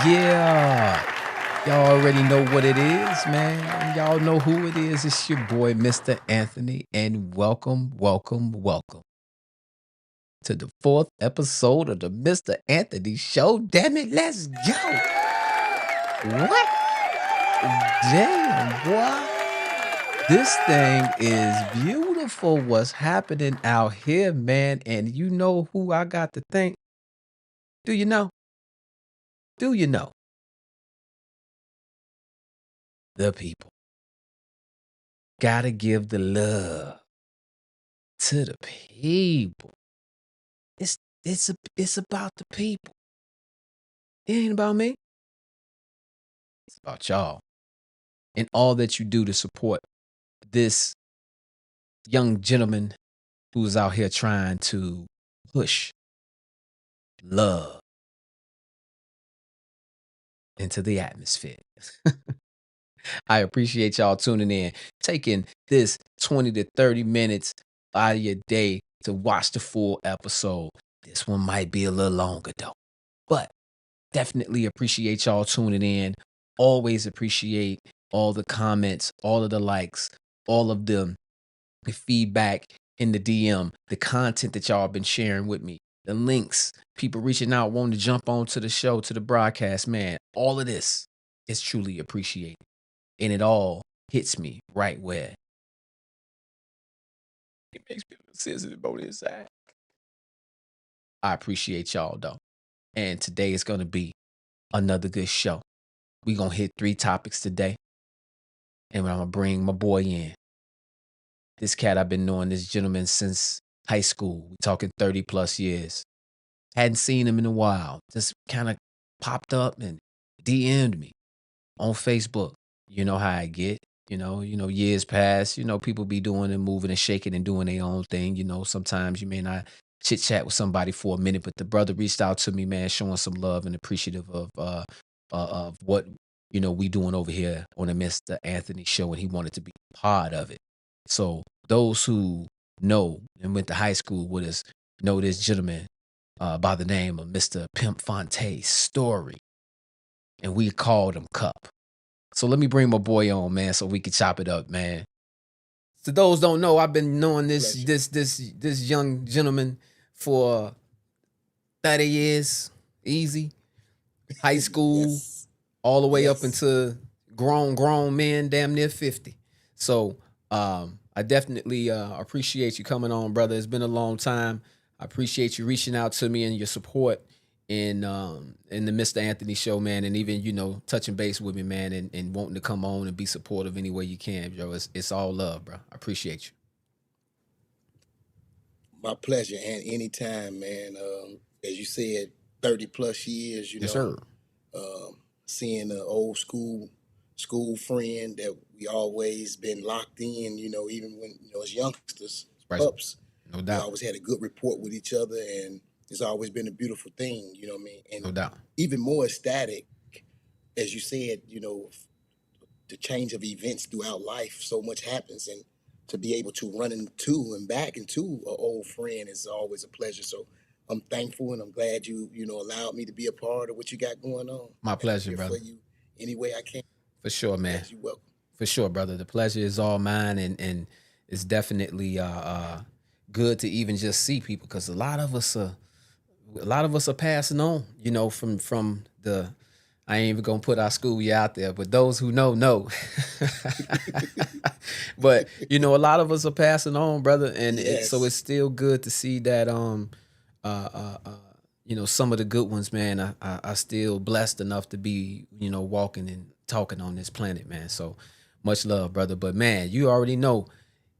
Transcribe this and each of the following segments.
Yeah, y'all already know what it is, man. Y'all know who it is. It's your boy, Mr. Anthony, and welcome to the fourth episode of the Mr. Anthony Show. Damn it, let's go. What? Damn, boy. This thing is beautiful. What's happening out here, man? And you know who I got to thank? Do you know? Do you know? The people. Gotta give the love to the people. It's about the people. It ain't about me. It's about y'all and all that you do to support this young gentleman who's out here trying to push love into the atmosphere. I appreciate y'all tuning in, taking this 20 to 30 minutes out of your day to watch the full episode. This one might be a little longer though, but definitely appreciate y'all tuning in. Always appreciate all the comments, all of the likes, all of the feedback in the DM, the content that y'all have been sharing with me, the links, people reaching out, wanting to jump onto the show, to the broadcast, man. All of this is truly appreciated. And it all hits me right where it makes me feel sensitive on the inside. I appreciate y'all though. And today is going to be another good show. We're going to hit 3 topics today. And I'm going to bring my boy in. This cat, I've been knowing this gentleman since high school. We're talking 30 plus years. Hadn't seen him in a while. Just kind of popped up and DM'd me on Facebook. You know how I get. Years pass. People be doing and moving and shaking and doing their own thing. Sometimes you may not chit chat with somebody for a minute, but the brother reached out to me, man, showing some love and appreciative of what we doing over here on the Mr. Anthony Show, and he wanted to be part of it. So those who know and went to high school with us know this gentleman by the name of Mr. Pimp Fonte's story, and we called him Cup. So let me bring my boy on, man, so we can chop it up, man. So those don't know, I've been knowing this young gentleman for 30 years, easy. High school, yes. All the way up into grown men, damn near 50. So I definitely appreciate you coming on, brother. It's been a long time. I appreciate you reaching out to me and your support in the Mr. Anthony Show, man, and even touching base with me, man, and wanting to come on and be supportive any way you can, Joe. It's all love, bro. I appreciate you. My pleasure, and anytime, man. As you said, 30 plus years, yes, sir. Seeing an old school friend that we always been locked in, even when as youngsters, pups, no doubt. We always had a good rapport with each other, and it's always been a beautiful thing, you know what I mean? And no doubt. Even more ecstatic, as you said, the change of events throughout life, so much happens, and to be able to run into and back into an old friend is always a pleasure. So I'm thankful, and I'm glad you allowed me to be a part of what you got going on. My pleasure, brother. For you any way I can. For sure, man. Yes, you're welcome. For sure, brother. The pleasure is all mine, and it's definitely good to even just see people, because a lot of us are passing on, from the. I ain't even gonna put our school year out there, but those who know. But a lot of us are passing on, brother, and yes. So it's still good to see that some of the good ones, man, I still blessed enough to be walking and talking on this planet, man. So much love, brother. But man, you already know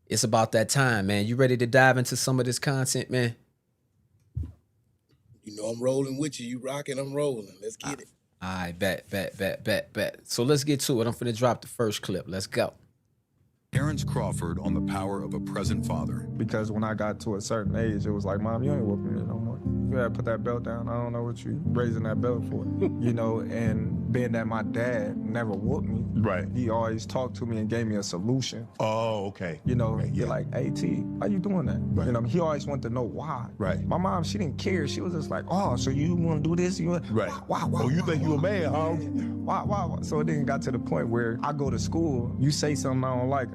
it's about that time, man. You ready to dive into some of this content, man? I'm rolling with you. You rocking, I'm rolling. Let's get it. All right, bet. So let's get to it. I'm finna drop the first clip. Let's go. Terrence Crawford on the power of a present father. Because when I got to a certain age, it was like, Mom, you ain't whooping me no more. You gotta put that belt down. I don't know what you raising that belt for. And being that my dad never whooped me, Right. he always talked to me and gave me a solution. Oh, okay. Okay, yeah. You're like, hey, T, why you doing that? Right. He always wanted to know why. Right. My mom, she didn't care. She was just like, oh, so you want to do this? Right. Why? Oh, you think you a man, huh? Why? So it then got to the point where I go to school, you say something I don't like,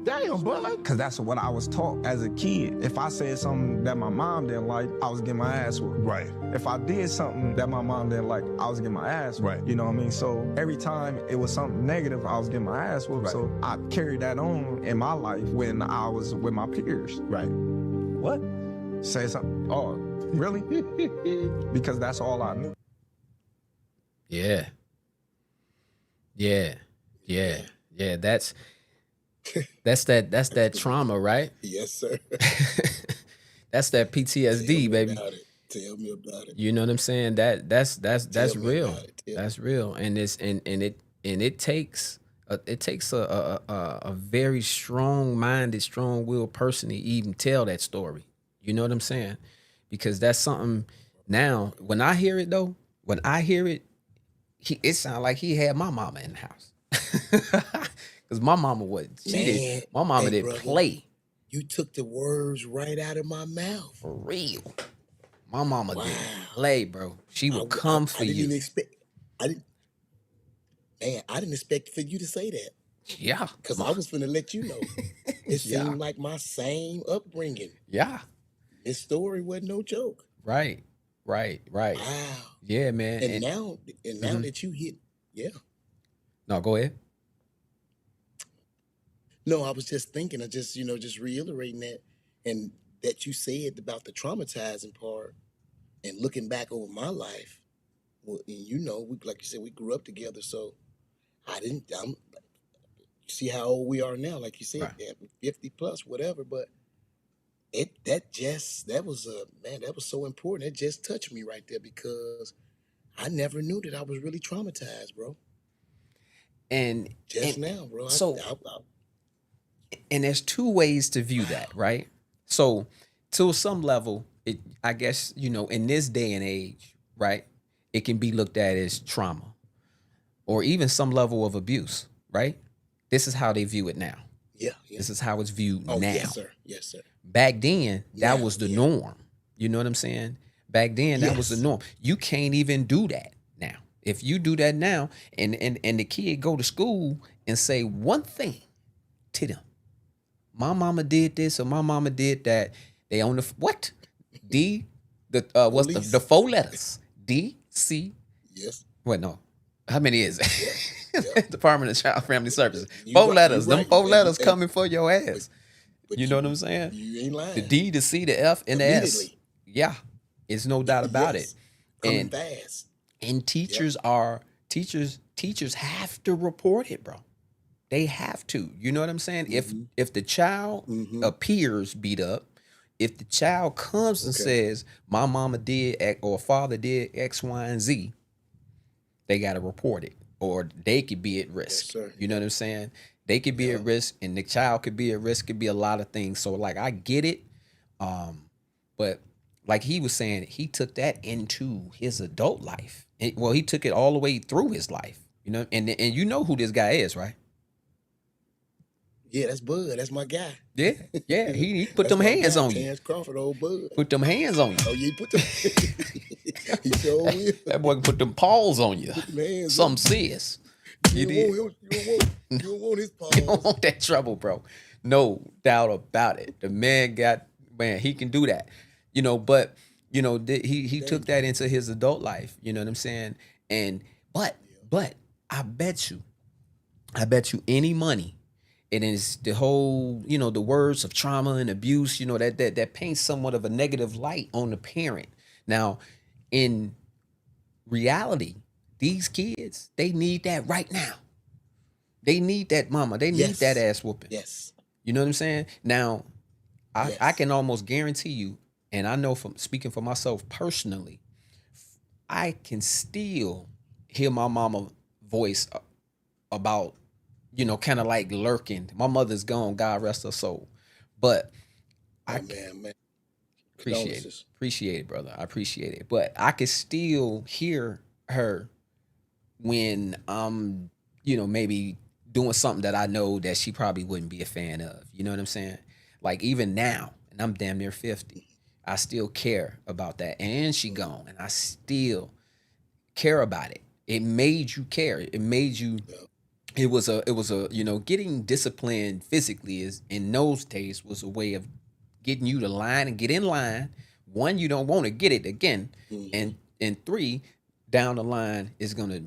Damn, bud. because that's what I was taught as a kid. If I said something that my mom didn't like, I was getting my ass whooped. Right. If I did something that my mom didn't like, I was getting my ass whooped. Right. You know what I mean? So every time it was something negative, I was getting my ass whooped. Right. So I carried that on in my life when I was with my peers. Right. What? Say something. Oh, really? Because that's all I knew. Yeah. That's that trauma, right? Yes, sir. That's that PTSD, baby. Tell me about it. You know what I'm saying? That's Tell me real. about it. That's real, and it takes a very strong-minded, strong-willed person to even tell that story. You know what I'm saying? Because that's something. Now, when I hear it, it sounds like he had my mama in the house. Because my mama my mama didn't brother, play. You took the words right out of my mouth. For real. My mama Wow. didn't play, bro. She would come for I didn't you. even expect. I didn't expect for you to say that. Yeah. Because I was finna let you know. It Yeah. seemed like my same upbringing. Yeah. This story wasn't no joke. Right. Wow. Yeah, man. And now that you hit, yeah. No, go ahead. No, I was just thinking of just reiterating that, and that you said about the traumatizing part, and looking back over my life. Well, and like you said, we grew up together, so see how old we are now, like you said, Right. 50 plus, whatever, but that was so important. It just touched me right there because I never knew that I was really traumatized, bro. And Now, bro. So and there's two ways to view that, right? So to some level, I guess, in this day and age, right, it can be looked at as trauma or even some level of abuse, right? This is how they view it now. Yeah. This is how it's viewed now. Yes, sir. Back then, that was the norm. You know what I'm saying? Back then, that was the norm. You can't even do that now. If you do that now, and the kid go to school and say one thing to them, my mama did this or my mama did that, they on the what? D, what's the 4 letters? D, C. Yes. What, no? How many is it? Yeah. Department of Child Family Services. You 4 right, letters. you Them right. 4 letters And- coming for your ass. But You know what I'm saying? You ain't lying. The D, the C, the F, and the S. Immediately. Yeah. It's no doubt about Yes. it. Coming And fast. and teachers have to report it, bro. They have to. You know what I'm saying? If the child appears beat up, if the child comes and says my mama did X, or father did X, Y, and Z, they got to report it, or they could be at risk. sir. You know what I'm saying? They could be at risk, and the child could be at risk. Could be a lot of things. So like I get it, but like he was saying, he took that into his adult life. He took it all the way through his life. You know, and you know who this guy is, right? Yeah, that's Bud. That's my guy. Yeah. He put That's them my hands guy, on you. Terrence Crawford, old Bud. Put them hands on you. Oh, yeah, he put them. He sure will. That boy can put them paws on you. Put them hands Some on serious. you. You don't want his paws. You don't want that trouble, bro. No doubt about it. The man he can do that. But he took that into his adult life. You know what I'm saying? And but I bet you any money. And it's the whole, the words of trauma and abuse, that paints somewhat of a negative light on the parent. Now, in reality, these kids, they need that right now. They need that mama. They need that ass whooping. Yes. You know what I'm saying? Now, I Yes. can almost guarantee you, and I know from speaking for myself personally, I can still hear my mama voice about, kind of like lurking. My mother's gone, God rest her soul. But Man. Appreciate it. Condolences. Appreciate it, brother. I appreciate it. But I could still hear her when I'm, maybe doing something that I know that she probably wouldn't be a fan of. You know what I'm saying? Like even now, and I'm damn near 50, I still care about that. And she Mm-hmm. gone, and I still care about it. It made you care. It made you. Yeah. It was a getting disciplined physically is in those days was a way of getting you to line and get in line. One, you don't want to get it again, Mm-hmm. and three, down the line is gonna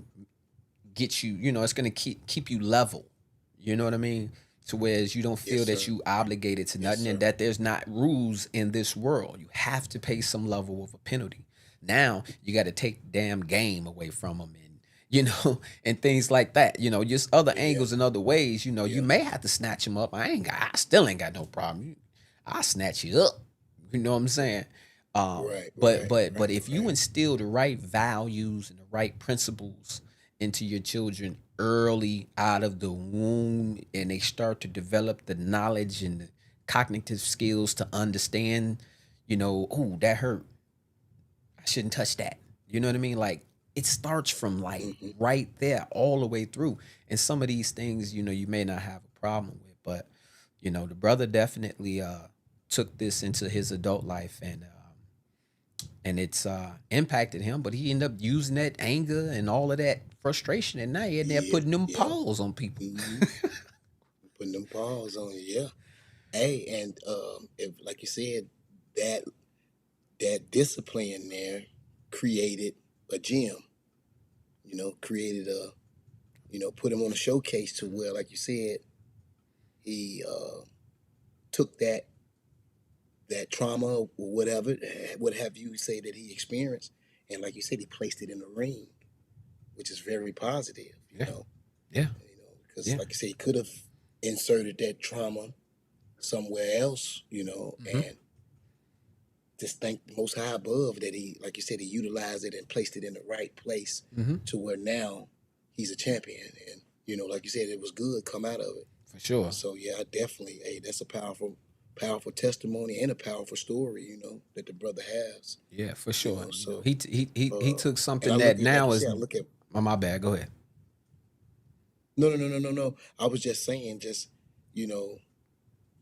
get you. It's gonna keep you level. You know what I mean? To whereas you don't Yes, feel that sir. you obligated to Yes, nothing and sir. that there's not rules in this world. You have to pay some level of a penalty. Now you got to take the damn game away from them and and things like that. Just other Yeah. angles and other ways. You Yeah. may have to snatch them up. I still ain't got no problem. I snatch you up. You know what I'm saying? Right. But Right. but but Right. if you Right. instill the right values and the right principles into your children early out of the womb, and they start to develop the knowledge and the cognitive skills to understand, oh, that hurt. I shouldn't touch that. You know what I mean? Like it starts from like Mm-hmm. right there all the way through. And some of these things, you may not have a problem with, but the brother definitely took this into his adult life, and it's impacted him, but he ended up using that anger and all of that frustration, and now he's there Yeah. putting them Yeah. paws on people. Mm-hmm. Putting them paws on you. Yeah. Hey, and if like you said, that that discipline there created a gym. Created a put him on a showcase to where, like you said, he took that trauma or whatever, what have you say that he experienced, and like you said, he placed it in the ring, which is very positive. Yeah, yeah, Because yeah. like you said, he could have inserted that trauma somewhere else, Mm-hmm. and just thank the Most High above that he, like you said, he utilized it and placed it in the right place Mm-hmm. to where now he's a champion, and like you said, it was good come out of it. For sure. So yeah, I definitely, hey, that's a powerful testimony and a powerful story, that the brother has, Yeah, for sure. So, He took and I something look that at, like now you is. said, I look at, Oh, my bad. Go ahead. no. I was just saying, just you know,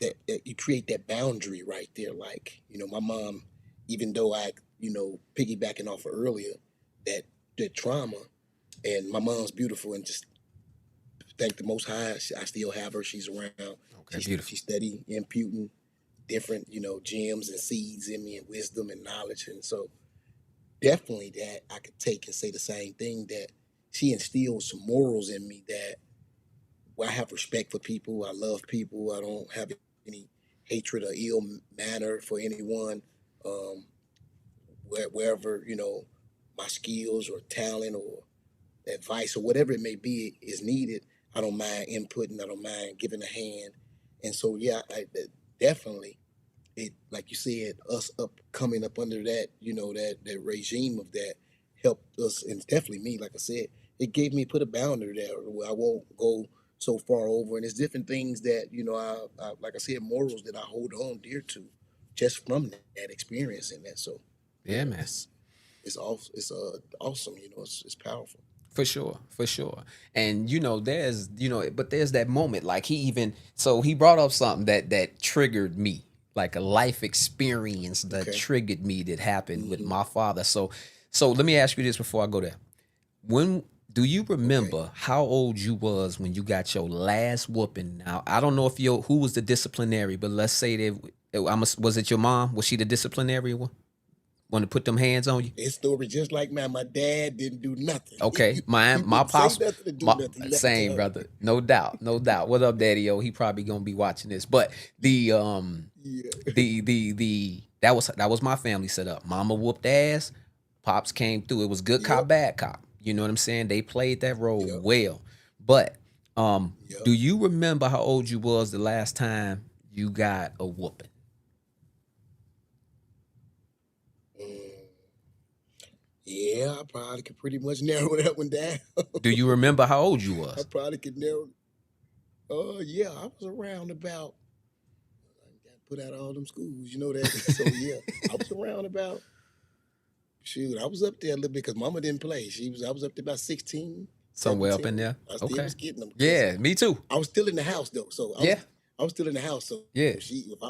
that you create that boundary right there. Like, my mom, even though I, piggybacking off of earlier, that that trauma, and my mom's beautiful, and just thank the Most High, I still have her. She's around. Okay, beautiful. She's steady imputing different, gems and seeds in me, and wisdom and knowledge. And so definitely that I could take and say the same thing, that she instilled some morals in me, that where I have respect for people. I love people. I don't have any hatred or ill manner for anyone. Um, wherever, my skills or talent or advice or whatever it may be is needed, I don't mind inputting. I don't mind giving a hand. And so, yeah, definitely, it, like you said, us up coming up under that, that regime of that helped us, and definitely me, like I said, it gave me, put a boundary there where I won't go so far over. And it's different things that, I like I said, morals that I hold on dear to just from that experience and that. So Yeah, yeah, man. it's awesome, it's powerful. For sure, for sure. And there's that moment. Like he brought up something that triggered me, like a life experience that Okay. triggered me that happened with Hmm. my father. So let me ask you this before I go there. When do you Okay. remember how old you was when you got your last whooping? Now I don't know if who was the disciplinary, but let's say that was it your mom? Was she the disciplinary one? Want to put them hands on you? His story just like mine. My dad didn't do nothing. Okay, He my wouldn't say pops, nothing to do my nothing. He left it to same her. brother, no doubt, no doubt. What up, Daddy? O? He probably gonna be watching this, but Yeah. the that was my family set up. Mama whooped ass, pops came through. It was good cop, Yep. bad cop. You know what I'm saying? They played that role Yep. well. But Yep. do you remember how old you was the last time you got a whooping? Mm. Yeah, I probably could pretty much narrow that one down. Do you remember how old you I was? probably could narrow. Oh yeah, I was around about. put out of all them schools. You know that. So yeah, I was around about. Shoot, I was up there a little bit because Mama didn't play. I was up there about 16, Somewhere up 17. in there. I still Okay. was getting them. Yeah, me too. I was still in the house though, so Yeah. I was still in the house. So Yeah.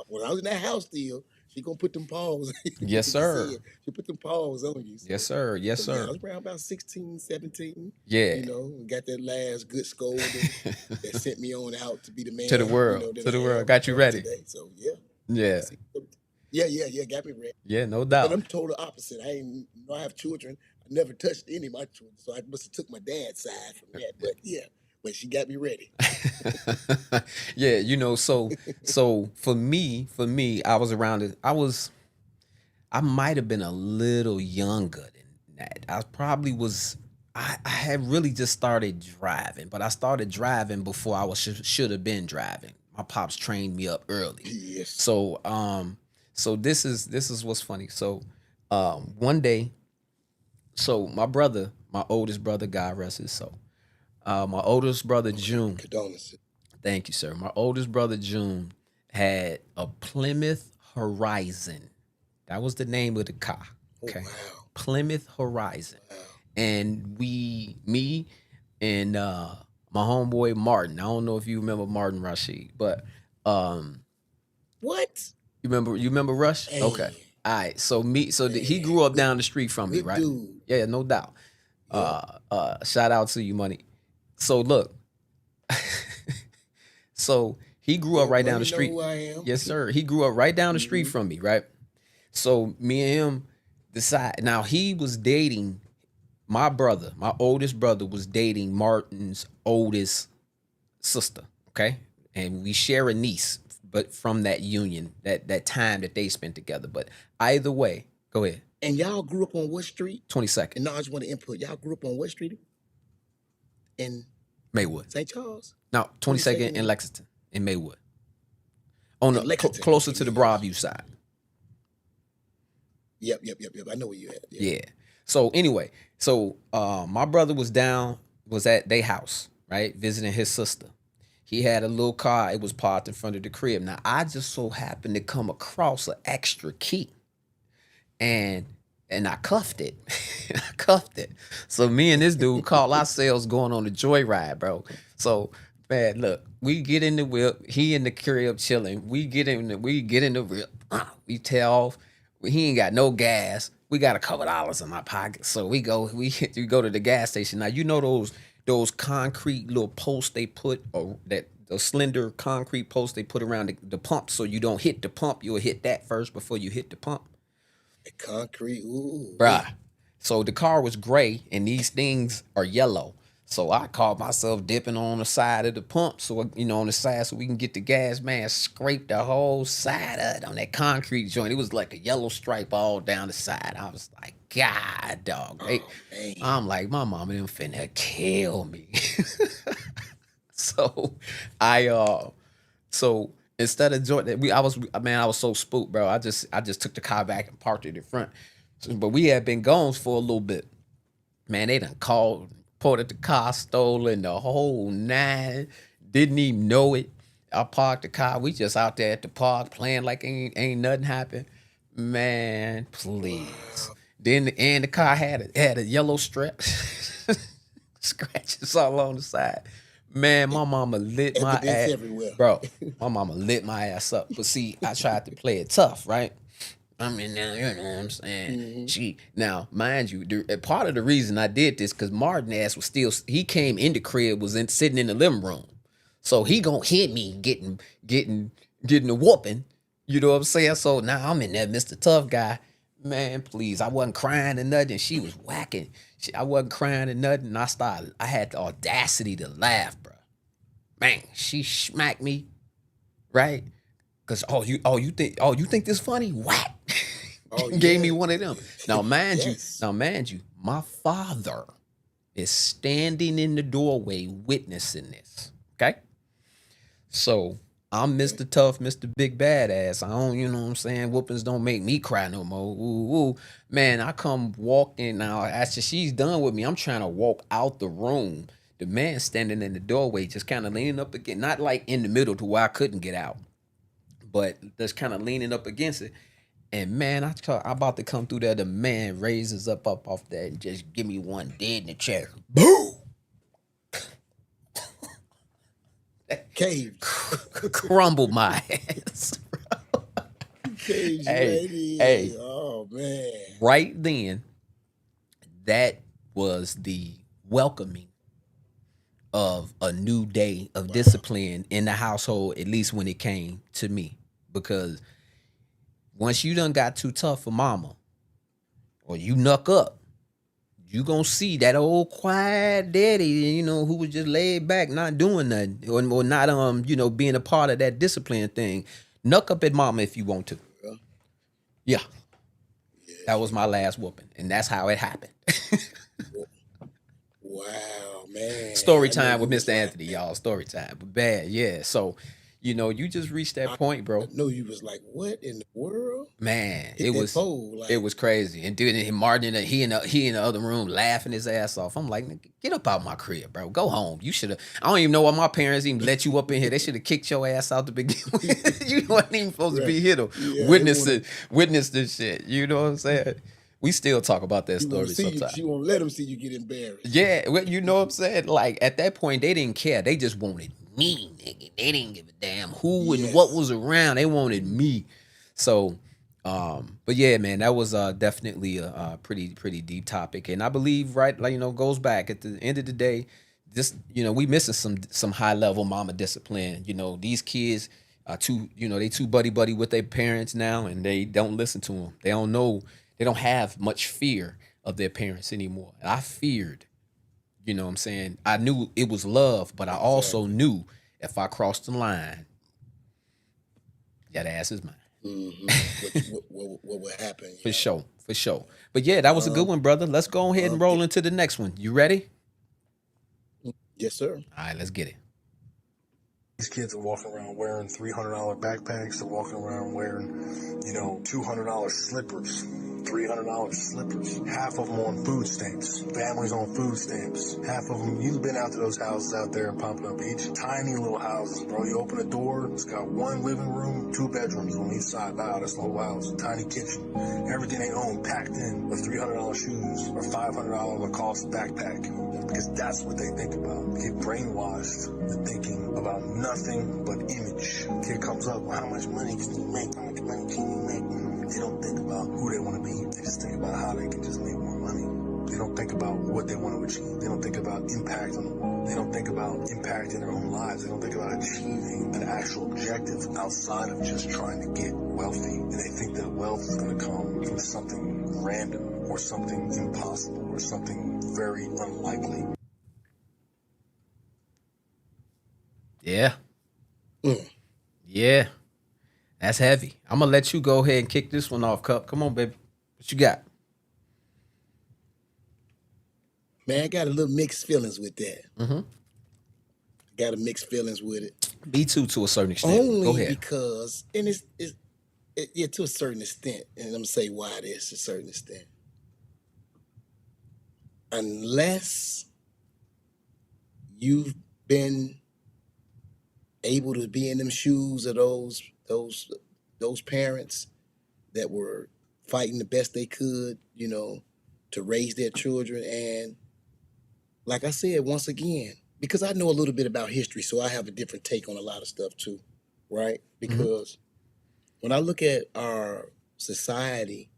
when I was in that house still, she gonna put them paws. Yes, sir. She put them paws on you. So, Yes, sir. Yes, so, yeah, I sir. was around about 16, 17. Yeah. You know, got that last good scolding that sent me on out to be the man To the world. You know, that To the I world. am Got you ready. today. So yeah. Yeah. Yeah, got me ready. Yeah, no But doubt. I'm total opposite. I have children. I never touched any of my children, so I must have took my dad's side from that. But yeah, when she got me ready. Yeah, you know, so for me, I was around it. I might have been a little younger than that. I probably was. I had really just started driving, but I started driving before I was should have been driving. My pops trained me up early. Yes. So this is what's funny. So one day, so my oldest brother, God rest his soul. My oldest brother June. Condolences. Thank you, sir. My oldest brother June had a Plymouth Horizon. That was the name of the car. Okay. Oh, wow. Plymouth Horizon. Wow. And me and my homeboy Martin. I don't know if you remember Martin Rashid, but What? you remember Rush? Hey. Okay. All right. So he grew up down the street from me, Good right? dude. Yeah, no doubt. Yeah. Shout out to you, Money. So look. So he grew up right down the street. You know who I am? Yes, sir. He grew up right down the street from me, right? So me and him decide. Now he was dating my brother. My oldest brother was dating Martin's oldest sister. Okay, and we share a niece, but from that union, that time that they spent together. But either way, go ahead. And y'all grew up on what street? 22nd. And now I just want to input. Y'all grew up on what street? In Maywood. St. Charles? No, 22nd in Lexington, in Maywood. On the Lexington. closer to the Broadview side. Yep. I know where you at. Yeah. So anyway, my brother was at their house, right, visiting his sister. He had a little car. It was parked in front of the crib. Now I just so happened to come across an extra key, and I cuffed it. So me and this dude call ourselves going on a joyride, bro. So man, look, we get in the whip. He in the crib chilling. We get in the whip. We tail off. He ain't got no gas. We got a couple dollars in my pocket. So we go to the gas station. Now you know those concrete little posts they put, or that the slender concrete posts they put around the pump, so you don't hit the pump. You'll hit that first before you hit the pump. The concrete, ooh. Bruh. So the car was gray and these things are yellow. So I caught myself dipping on the side of the pump, so on the side, so we can get the gas. Man, scrape the whole side of it on that concrete joint. It was like a yellow stripe all down the side. I was like, God, dog. I'm like, my mama them finna kill me. So so instead of joint, I was so spooked, bro. I just took the car back and parked it in front. But we had been gone for a little bit. Man, they done called. Reported the car stolen, the whole nine. Didn't even know it. I parked the car. We just out there at the park playing like ain't nothing happened. Man, please. Then the car had a yellow strap, scratches all on the side. Man, my mama lit my ass, everywhere. bro. My mama lit my ass up. But see, I tried to play it tough, right? I mean, now you know what I'm saying. Now, mind you, part of the reason I did this because Martin ass was he came in the crib, was sitting in the living room, so he gonna hit me getting a whooping. You know what I'm saying? So now I'm in there, Mr. Tough Guy. Man, please, I wasn't crying or nothing. She was whacking. I wasn't crying or nothing. I had the audacity to laugh, bro. Man, she smacked me, right? Cause you think this funny? Whack. Gave me one of them. Now mind you, my father is standing in the doorway witnessing this. Okay. So I'm Mr. Tough, Mr. Big Badass. I don't, you know what I'm saying? Whoopings don't make me cry no more. Ooh, ooh. Man, I come walking now. After she's done with me, I'm trying to walk out the room. The man standing in the doorway, just kind of leaning up again, not like in the middle to where I couldn't get out. but that's kind of leaning up against it. And man, I about to come through there. The man raises up off that and just give me one dead in the chair. Boom! Caved. Crumbled my ass. Caved you Hey, right in. hey. Oh man. Right then, that was the welcoming of a new day of discipline in the household, at least when it came to me. Because once you done got too tough for mama, or you knuck up, you gonna see that old quiet daddy, who was just laid back, not doing nothing, or not being a part of that discipline thing. Knuck up at mama if you want to. Yeah. That was my last whooping, and that's how it happened. Wow, man. Story I know time you with was Mr. like, Anthony, y'all. Story time. But bad, yeah. So, you just reached that I point, bro. know you was like, what in the world? Man, Hit that pole, like, it was crazy. And dude, and Martin, he in the other room laughing his ass off. I'm like, "Nigga, get up out my crib, bro. Go home. You should have. I don't even know why my parents even let you up in here. They should have kicked your ass out to begin with. You wasn't even supposed to be here to Yeah, witness this shit. You know what I'm saying? We still talk about that she want story to see you. sometimes. She won't let them see you get embarrassed. Yeah, well, you know what I'm saying? Like at that point, they didn't care. They just wanted me, nigga. They didn't give a damn who and what Yes. was around. They wanted me. So, but yeah, man, that was definitely a pretty deep topic, and I believe like goes back at the end of the day. This we missing some high level mama discipline. These kids are they too buddy with their parents now, and they don't listen to them. They don't know. They don't have much fear of their parents anymore. And I feared, you know what I'm saying? I knew it was love, but I also knew if I crossed the line, that ass is mine. What would happen? For sure. But yeah, that was a good one, brother. Let's go ahead and roll into the next one. You ready? Yes, sir. All right, let's get it. These kids are walking around wearing $300 backpacks. They're walking around wearing, $200 slippers, $300 slippers. Half of them on food stamps. Families on food stamps. Half of them, you've been out to those houses out there in Pompano Beach. Tiny little houses, bro. You open the door, it's got one living room, 2 bedrooms on each side. Wow, that's the whole house. Tiny kitchen. Everything they own packed in with $300 shoes or $500 Lacoste backpack. Because that's what they think about. They get brainwashed. They're thinking about nothing but image. Kid comes up, well, how much money can you make? How much money can you make? They don't think about who they want to be. They just think about how they can just make more money. They don't think about what they want to achieve. They don't think about impact on the world. They don't think about impact in their own lives. They don't think about achieving an actual objective outside of just trying to get wealthy. And they think that wealth is going to come from something random or something impossible or something very unlikely. Yeah. Yeah. That's heavy. I'm going to let you go ahead and kick this one off, Cup. Come on, baby. What you got? Man, I got a little mixed feelings with that. Mm-hmm. Got a mixed feelings with it. Me too, to a certain extent. Go Only ahead. because, and yeah, to a certain extent, and I'm going to say why it is to a certain extent. Unless you've been able to be in them shoes of those parents that were fighting the best they could, to raise their children. And like I said, once again, because I know a little bit about history, so I have a different take on a lot of stuff too, right? Because when I look at our society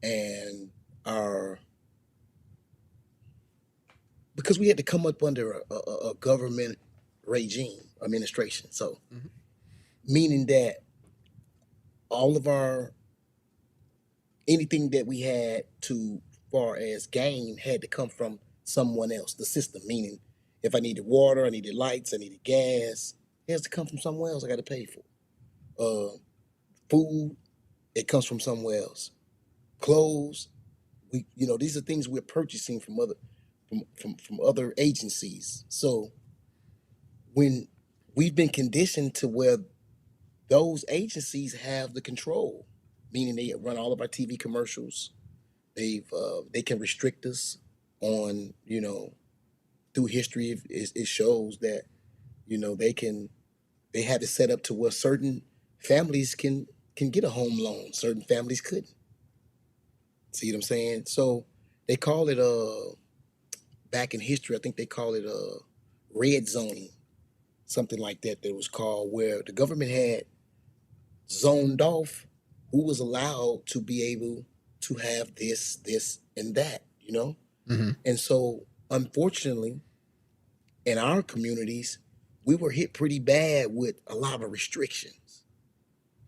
and because we had to come up under a government regime, administration. So, meaning that all of anything that we had to far as gain had to come from someone else, the system, meaning if I needed water, I needed lights, I needed gas, it has to come from somewhere else I got to pay for. Food, it comes from somewhere else. Clothes, these are things we're purchasing from other agencies. So when we've been conditioned to where those agencies have the control, meaning they run all of our TV commercials, they can restrict us on, through history, it shows that, they have it set up to where certain families can get a home loan. Certain families couldn't. See what I'm saying? So they call it back in history, I think they call it red zoning, something like that. That was called where the government had zoned off who was allowed to be able to have this, and that, you know? Mm-hmm. And so, unfortunately, in our communities, we were hit pretty bad with a lot of restrictions.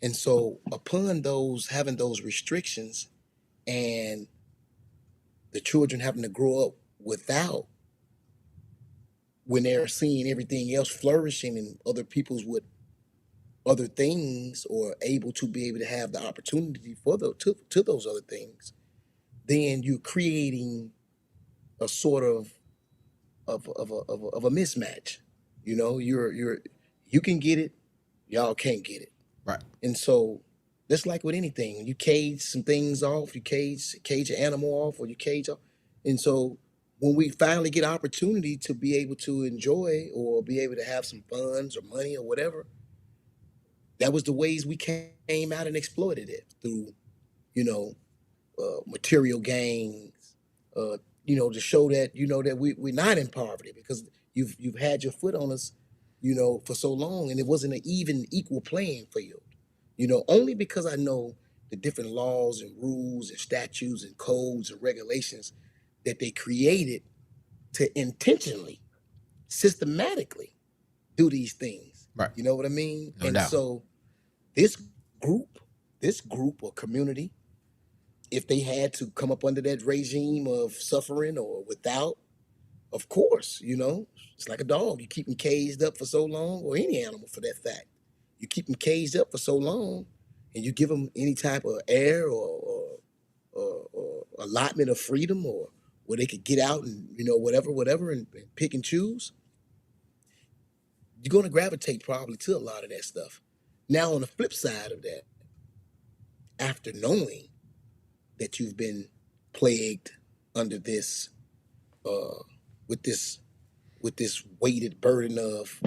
And so, upon those having those restrictions and the children having to grow up without, when they're seeing everything else flourishing and other people's with other things or able to be able to have the opportunity for to those other things, then you're creating a sort of a mismatch. You know, you can get it, y'all can't get it. Right. And so that's like with anything. When you cage some things off, you cage an animal off, or you cage off. And so when we finally get opportunity to be able to enjoy or be able to have some funds or money or whatever, that was the ways we came out and exploited it through, you know, material gains, uh, to show that that we're not in poverty because you've had your foot on us, for so long, and it wasn't an even equal playing field. Only because I know the different laws and rules and statutes and codes and regulations that they created to intentionally, systematically do these things. Right. You know what I mean? No And doubt. so this group, this group or community, if they had to come up under that regime of suffering or without, of course, it's like a dog. You keep them caged up for so long, or any animal for that fact. You keep them caged up for so long, and you give them any type of air or allotment of freedom, or where they could get out and whatever, and pick and choose. You're going to gravitate probably to a lot of that stuff. Now, on the flip side of that, after knowing that you've been plagued under this, uh, with this weighted burden of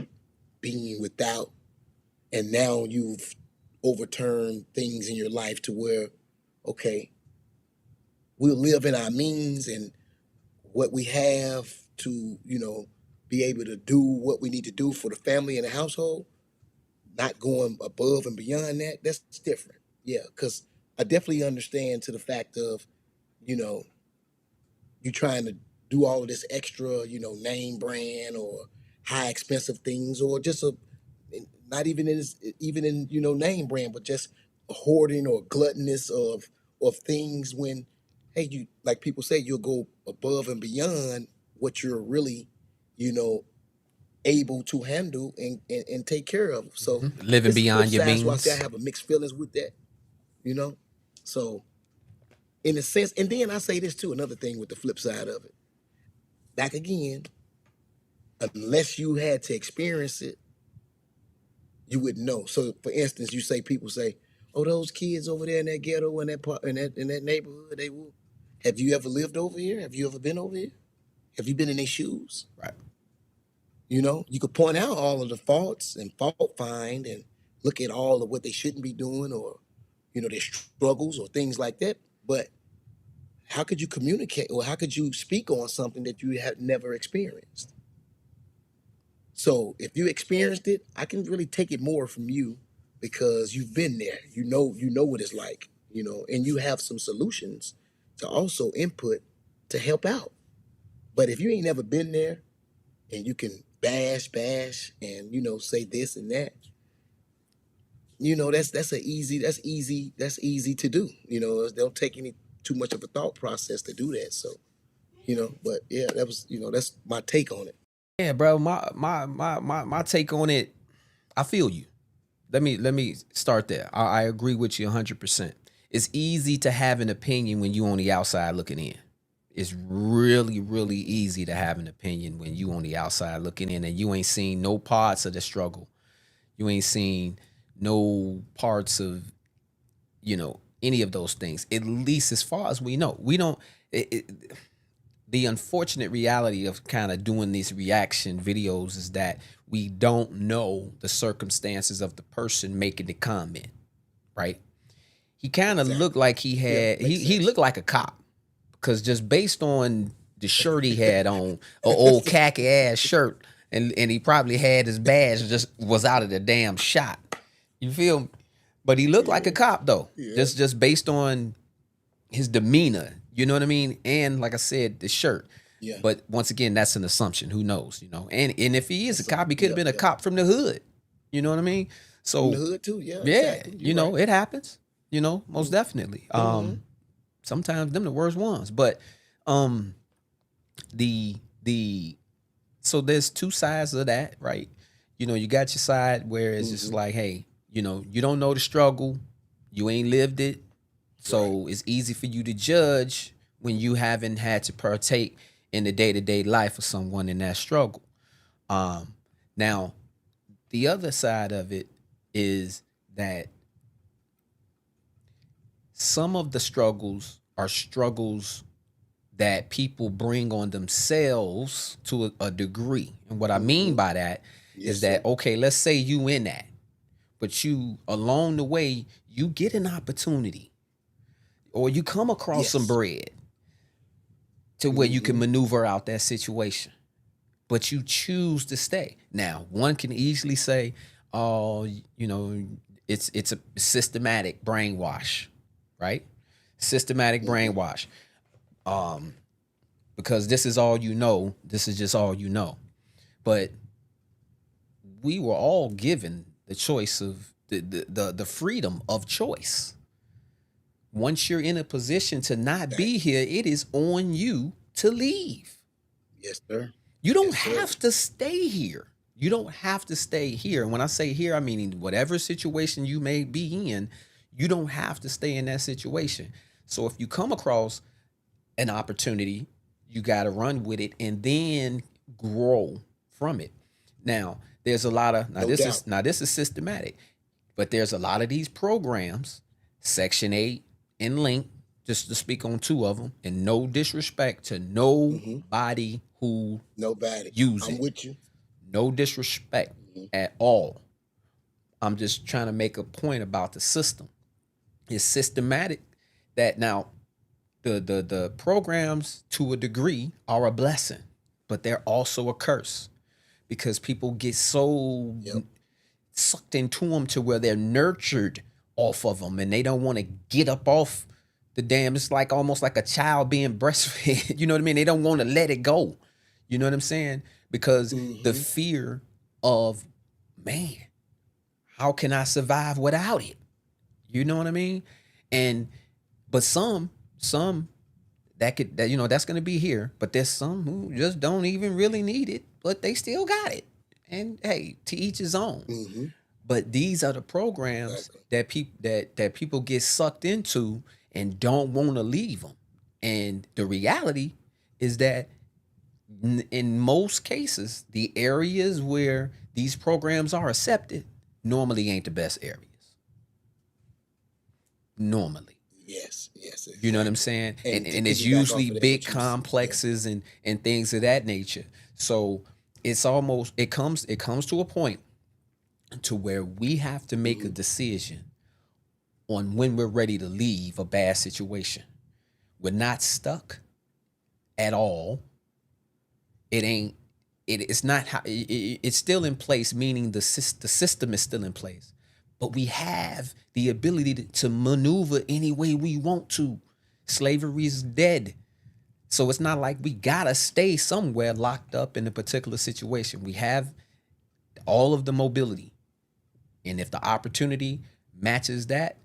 being without, and now you've overturned things in your life to where, okay, we'll live in our means and what we have to, be able to do what we need to do for the family and the household, not going above and beyond that. That's different. Yeah, because I definitely understand to the fact of, you know, you trying to do all of this extra, name brand or high expensive things, or just not even in name brand, but just a hoarding or gluttonous of things. When, hey, you, like people say, you'll go above and beyond what you're really, you know, able to handle and take care of. So Living it's the flip beyond your side. So I say I means. have a mixed feelings with that, you know. So in a sense, and then I say this too, another thing with the flip side of it. Back again, unless you had to experience it, you wouldn't know. So, for instance, people say, "Oh, those kids over there in that ghetto, in that in that neighborhood, they will." Have you ever lived over here? Have you ever been over here? Have you been in their shoes? Right. You could point out all of the faults and fault find and look at all of what they shouldn't be doing, or their struggles or things like that. But how could you communicate, or how could you speak on something that you have never experienced? So if you experienced it, I can really take it more from you because you've been there. You know what it's like, and you have some solutions to also input to help out. But if you ain't never been there and you can bash and say this and that, that's easy to do. It don't take any too much of a thought process to do that. So, but yeah, that's my take on it. Yeah, bro. My take on it. I feel you. Let me start there. I agree with you 100%. It's easy to have an opinion when you on the outside looking in. It's really, really easy to have an opinion when you on the outside looking in and you ain't seen no parts of the struggle. You ain't seen no parts of, any of those things. At least as far as we know. We don't it, it, the unfortunate reality of kind of doing these reaction videos is that we don't know the circumstances of the person making the comment, right? He kind of looked Exactly. like he Yeah, had makes he sense. looked like a cop because just based on the shirt he had on, an old khaki ass shirt, and he probably had his badge and just was out of the damn shot. You feel me? But he looked like a Yeah, cop though, yeah, just based on his demeanor. You know what I mean? And like I said, the shirt. yeah. But once again, that's an assumption. Who knows? You know, and if he is a That's cop, he could have yep, been a yep. cop from the hood. You know what I mean? From the So hood too. Yeah, yeah, exactly. you You're right. know, it happens. You know, most definitely. Mm-hmm. Sometimes them the worst ones. But um the so there's two sides of that, right? You know, you got your side where it's just Mm-hmm. like, hey, you know, you don't know the struggle, you ain't lived it, Right. so it's easy for you to judge when you haven't had to partake in the day-to-day life of someone in that struggle. Um, Now, the other side of it is that some of the struggles are struggles that people bring on themselves to a degree. And what I mean Mm-hmm. by that is Yes, that, sir. okay, let's say you in that, but you along the way, you get an opportunity or you come across some Yes. bread to where you can Mm-hmm. maneuver out that situation, but you choose to stay. Now, one can easily say, oh, you know, it's a systematic brainwash, right? Systematic Mm-hmm. brainwash. Because this is all you know, this is just all you know. But we were all given the choice of the freedom of choice. Once you're in a position to not be Facts. here, it is on you to leave. Yes, sir. You don't Yes, sir. have to stay here. You don't have to stay here. And when I say here, I mean whatever situation you may be in, you don't have to stay in that situation. So if you come across an opportunity, you got to run with it and then grow from it. Now, there's a lot of No doubt. this is systematic, but there's a lot of these programs, Section 8 and Link, just to speak on two of them, and no disrespect to Mm-hmm. nobody who Nobody. use I'm it. with you. No disrespect Mm-hmm. at all. I'm just trying to make a point about the system. It's systematic that now the programs to a degree are a blessing, but they're also a curse because people get so Yep. sucked into them to where they're nurtured off of them and they don't want to get up off the damn. It's like almost like a child being breastfed. You know what I mean? They don't want to let it go. You know what I'm saying? Because the Mm-hmm. fear of, man, how can I survive without it? You know what I mean? And but some that you know that's going to be here, but there's some who just don't even really need it, but they still got it. And hey, to each his own. Mm-hmm. But these are the programs Exactly. that people get sucked into and don't want to leave them. And the reality is that in most cases, the areas where these programs are accepted normally ain't the best areas. Normally. Yes. Yes. You know what I'm Exactly. saying? And to And it's piggyback usually off of that, big what you said. Yeah. complexes and things of that nature. So it's almost it comes to a point to where we have to make a Mm-hmm. decision on when we're ready to leave a bad situation. We're not stuck at all. It ain't it's not how it's still in place, meaning the system is still in place. But we have the ability to maneuver any way we want to. Slavery is dead. So it's not like we gotta stay somewhere locked up in a particular situation. We have all of the mobility. And if the opportunity matches that,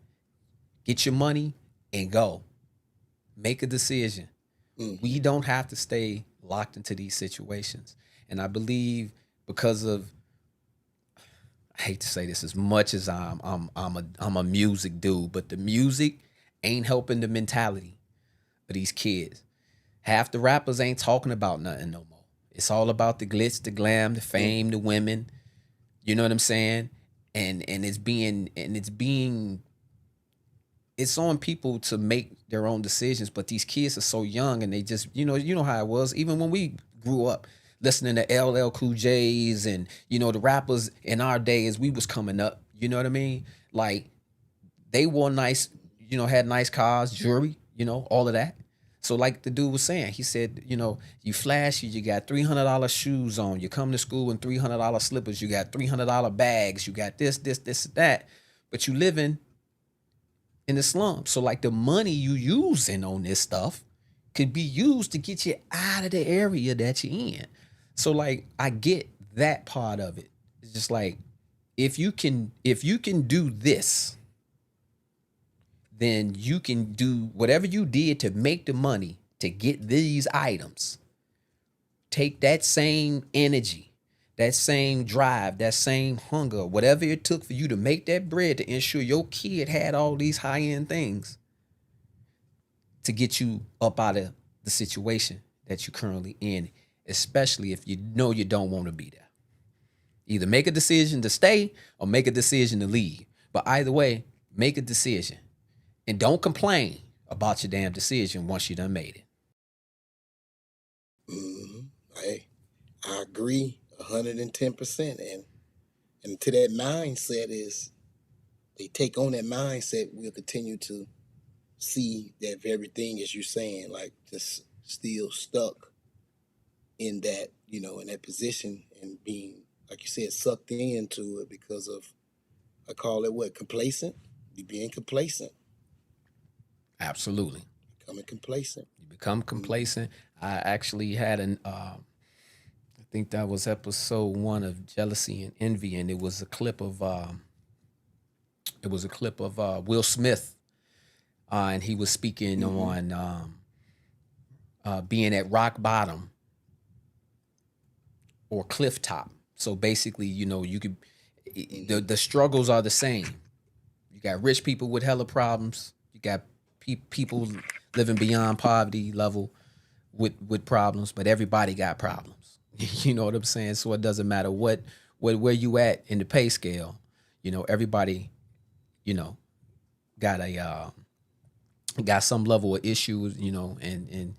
get your money and go. Make a decision. Mm-hmm. We don't have to stay locked into these situations. And I believe because of, I hate to say this as much as I'm a music dude, but the music ain't helping the mentality of these kids. Half the rappers ain't talking about nothing no more. It's all about the glitz, the glam, the Mm-hmm. fame, the women. You know what I'm saying? And it's being it's on people to make their own decisions, but these kids are so young and they just, you know how it was. Even when we grew up listening to LL Cool J's and, the rappers in our days, we was coming up, you know what I mean? Like they wore nice, had nice cars, jewelry, all of that. So like the dude was saying, he said, you flashy, you got $300 shoes on, you come to school in $300 slippers, you got $300 bags, you got this, that, but you living in the slum. So like the money you using on this stuff could be used to get you out of the area that you're in. So like I get that part of it. It's just like if you can do this, then you can do whatever you did to make the money to get these items. Take that same energy, that same drive, that same hunger, whatever it took for you to make that bread to ensure your kid had all these high-end things to get you up out of the situation that you're currently in, especially if you know you don't want to be there. Either make a decision to stay or make a decision to leave. But either way, make a decision. And don't complain about your damn decision once you done made it. Hey, I agree 110%. And to that mindset is, they take on that mindset, we'll continue to see that very thing as you're saying, like just still stuck in that, in that position and being, like you said, sucked into it because of, I call it what, complacent? You being complacent. Absolutely. Becoming complacent. You become complacent. I actually had I think that was episode 1 of Jealousy and Envy, and it was a clip of Will Smith, and he was speaking on being at rock bottom or cliff top. So basically, you could the struggles are the same. You got rich people with hella problems. You got people living beyond poverty level with problems, but everybody got problems. You know what I'm saying? So it doesn't matter where you at in the pay scale. Everybody, got some level of issues. And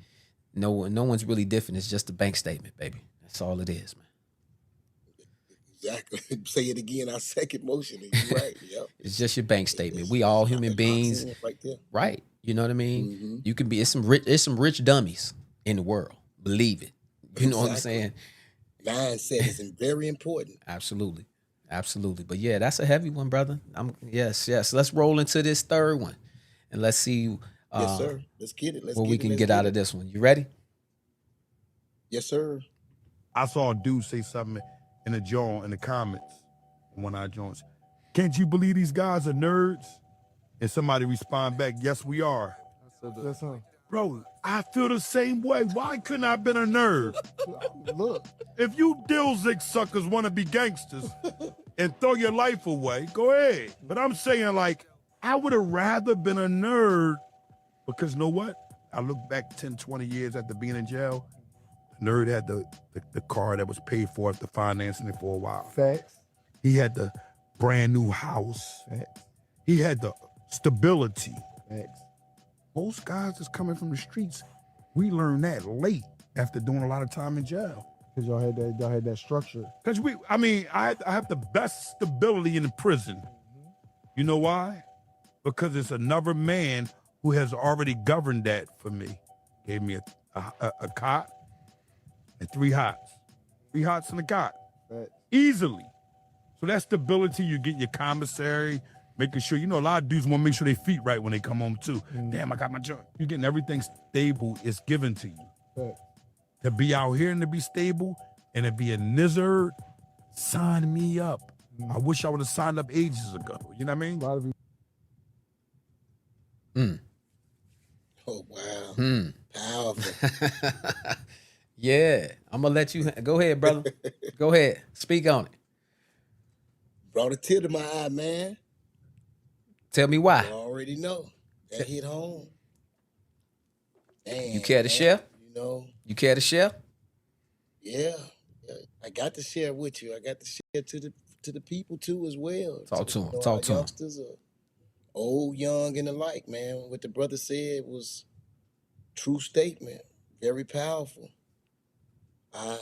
no one's really different. It's just a bank statement, baby. That's all it is, man. Exactly. Say it again. I second motion. You're right. Yep. It's just your bank statement. We all human beings, right there. Right? You know what I mean? You can be. It's some rich dummies in the world. Believe it. You know what I'm saying? Mindset is very important. Absolutely. But yeah, that's a heavy one, brother. Yes. Let's roll into this third one, and let's see. Yes, sir. Let's get it. What we can get out of this one. You ready? Yes, sir. I saw a dude say something in the comments, one of our joints. Can't you believe these guys are nerds? And somebody respond back, yes, we are. That's him. Bro, I feel the same way. Why couldn't I have been a nerd? Look, If you Dilzig suckers want to be gangsters and throw your life away, go ahead. But I'm saying, like, I would have rather been a nerd because you know what? I look back 10, 20 years after being in jail. The nerd had the car that was paid for after financing it for a while. facts. He had the brand new house. Facts. He had the stability. Facts. Most guys that's coming from the streets, we learned that late after doing a lot of time in jail. Because y'all had that structure. Because I have the best stability in the prison. You know why? Because it's another man who has already governed that for me. Gave me a cot and 3 hots. 3 hots and a cot. Facts. Easily. So that stability, you get your commissary, making sure, a lot of dudes want to make sure their feet right when they come home too. Damn, I got my joint. You're getting everything stable, it's given to you. Facts. To be out here and to be stable and to be a nizzard, sign me up. I wish I would have signed up ages ago. You know what I mean? A lot of you. Oh, wow. Powerful. Yeah, I'm gonna let you go ahead, brother. Go ahead, speak on it. Brought a tear to my eye, man. Tell me why. You already know. That hit home. Damn, You care to share? You care to share? Yeah. I got to share with you. I got to share to the people too as well. Talk to 'em. our Talk to 'em. youngsters Old, young, and alike, man. What the brother said was true statement, very powerful. I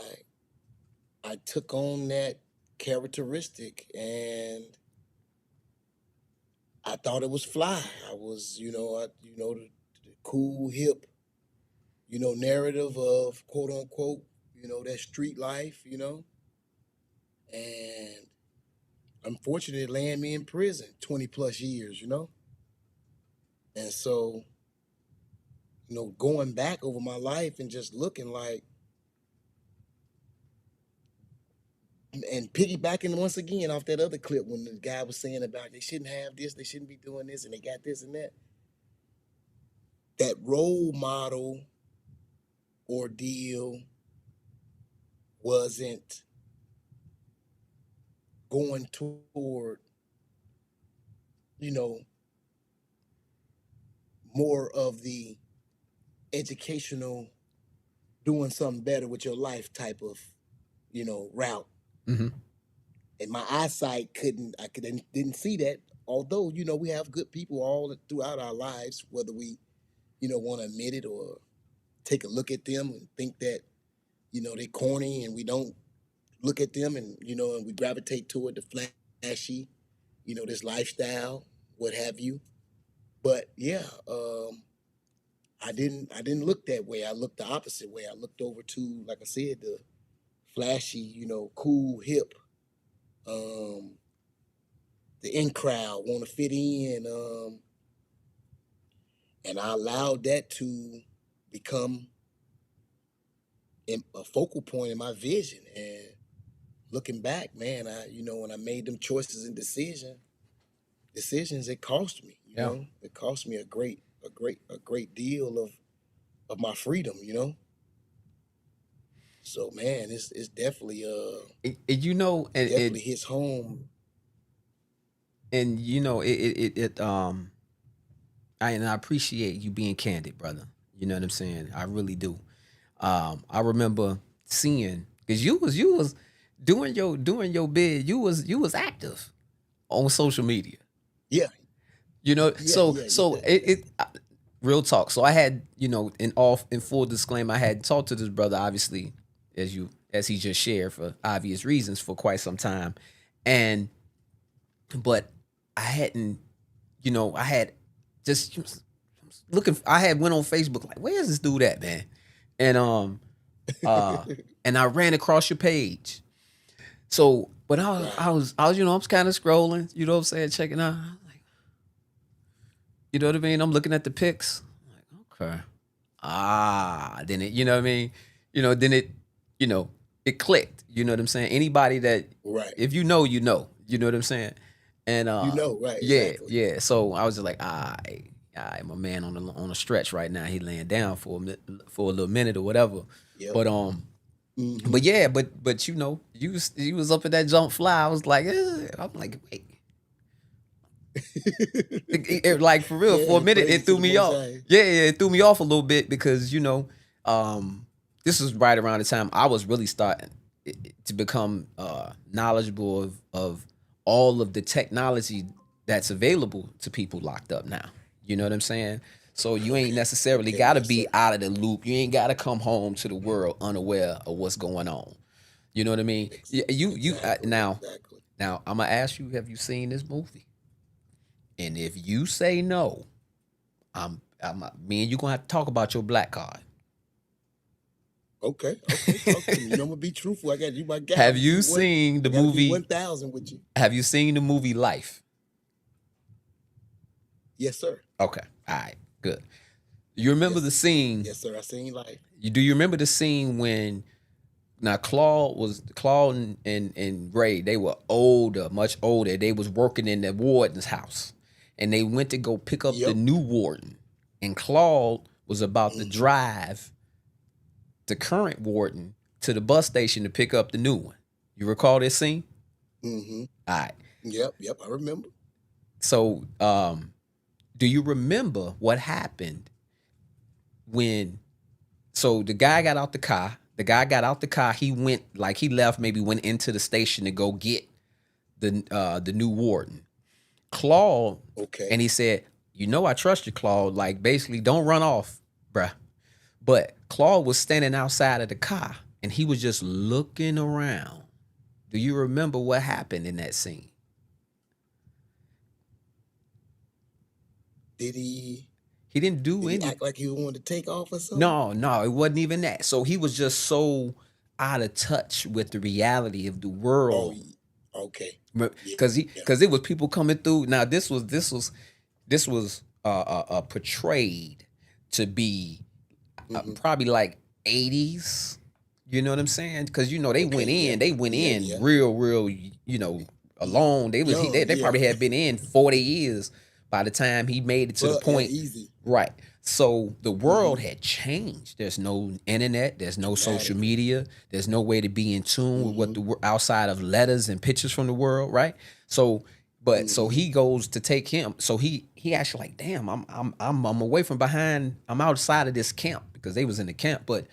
I took on that characteristic and I thought it was fly. I was, the cool, hip, narrative of quote unquote, that street life, and unfortunately it landed me in prison 20 plus years, And so, going back over my life and just looking like, and piggybacking once again off that other clip when the guy was saying about they shouldn't have this, they shouldn't be doing this, and they got this and that. That role model ordeal wasn't going toward, you know, more of the educational, doing something better with your life type of, route. Mm-hmm. And my eyesight didn't see that. Although, we have good people all throughout our lives, whether we, want to admit it or take a look at them and think that, they corny and we don't look at them and, and we gravitate toward the flashy, this lifestyle, what have you. But yeah, I didn't look that way. I looked the opposite way. I looked over to, like I said, the flashy, cool, hip, um, the in crowd, want to fit in, and I allowed that to become a focal point in my vision. And looking back, man, when I made them choices and decisions, it cost me. Yeah. It cost me a great deal of my freedom. So man, it's definitely definitely hits home. and I appreciate you being candid, brother. You know what I'm saying? I really do. I remember seeing because you was doing your bid. You was active on social media. Yeah, So yeah. real talk. So I had in full disclaimer, I had talked to this brother obviously as he just shared for obvious reasons for quite some time, and but I hadn't I had just looking. I had went on Facebook like, where's this dude at, man? And uh and I ran across your page. So, but I was kind of scrolling, you know what I'm saying, checking out. Like, you know what I mean? I'm looking at the pics. I'm like, okay. Then it, you know what I mean? Then it clicked. You know what I'm saying? Anybody that Right. if you know, you know what I'm saying? And Right, yeah, exactly. yeah. So I was just like, my man on a stretch right now. He laying down for a little minute or whatever. Yep. But Mhm. but yeah, but you was up at that jump fly. I was like, I'm like, wait. Like for real, for a minute, praise it to threw the me Most off. High. Yeah, it threw me off a little bit because this was right around the time I was really starting to become knowledgeable of all of the technology that's available to people locked up now. You know what I'm saying? So you ain't necessarily Okay, got to yes, be sir. out of the loop. You ain't got to come home to the world unaware of what's going on. You know what I mean? You now Exactly. I'm gonna ask you: have you seen this movie? And if you say no, me and you gonna have to talk about your black card. Okay, talk to me. I'm gonna be truthful. I got you, my guy. Have you seen the I gotta be movie? 1,000 with you. Have you seen the movie Life? Yes, sir. Okay, all right, good. You remember the scene? Yes, sir. I seen life. Do you remember the scene when now Claude and Ray? They were older, much older. They was working in the warden's house, and they went to go pick up the Yep. new warden, and Claude was about to Mhm. drive the current warden to the bus station to pick up the new one. You recall this scene? Mhm. All right. Yep. I remember. So, do you remember what happened when? So the guy got out the car. The guy got out the car. He went he left. Maybe went into the station to go get the new warden. Claude, Okay. and he said, I trust you, Claude. Like, basically, don't run off, bruh. But Claude was standing outside of the car and he was just looking around. Do you remember what happened in that scene? Did he He didn't do did he any. act like he wanted to take off or something? No, it wasn't even that. So he was just so out of touch with the reality of the Oh, world. okay. Yeah. Because it was people coming through. Now this was portrayed to be probably like 80s. You know what I'm saying? Because they Okay. went Yeah. in, they went Yeah. in Yeah. real, alone. Young. They Yeah. probably had been in 40 years by the time he made it to the But yeah, point. easy. Right. So the world had changed. There's no internet. There's no social Dramatically. media. There's no way to be in tune with what outside of letters and pictures from the world. Right. So, so he goes to take him. So he actually like, damn, I'm away from behind. I'm outside of this camp because they was in the camp. But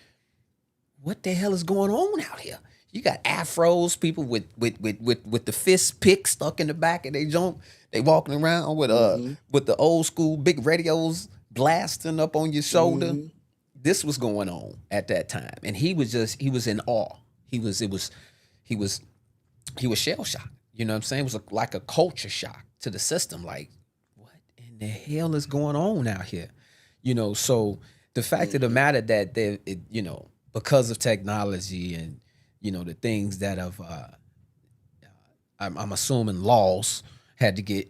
what the hell is going on out here? You got afros, people with the fist pick stuck in the back of their junk. They walking around with the old school big radios blasting up on your shoulder. This was going on at that time, and he was in awe. He was shell shocked. You know what I'm saying? It was like a culture shock to the system. Like, what in the hell is going on out here? So the fact of the matter that because of technology and the things that have I'm assuming laws had to get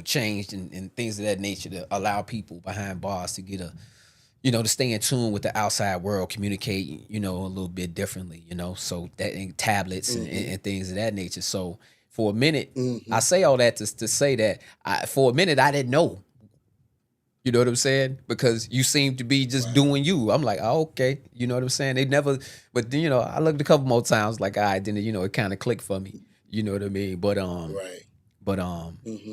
changed and things of that nature to allow people behind bars to get to stay in tune with the outside world, communicate a little bit differently, so that and tablets and things of that nature. So for a minute, I say all that to say that for a minute I didn't know. You know what I'm saying? Because you seem to be just doing you. I'm like, oh, okay. You know what I'm saying? They never, but I looked a couple more times, like, all right, then it kind of clicked for me. You know what I mean? Right. But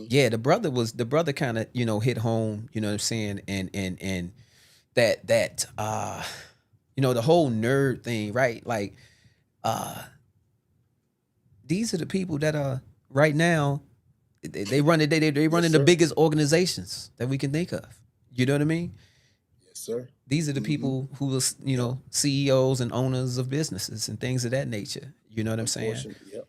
yeah, the brother kind of hit home. You know what I'm saying? And that the whole nerd thing, right? Like, these are the people that are right now. They run it. They running the sir. biggest organizations that we can think of. You know what I mean? Yes, sir. These are the people who are, CEOs and owners of businesses and things of that nature. You know what I'm saying? Unfortunately, yep.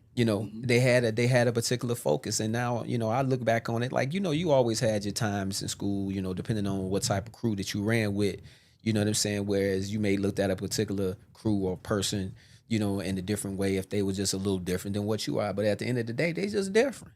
They had a particular focus, and now I look back on it like you always had your times in school. Depending on what type of crew that you ran with. You know what I'm saying? Whereas you may look at a particular crew or person, in a different way if they were just a little different than what you are. But at the end of the day, they just different.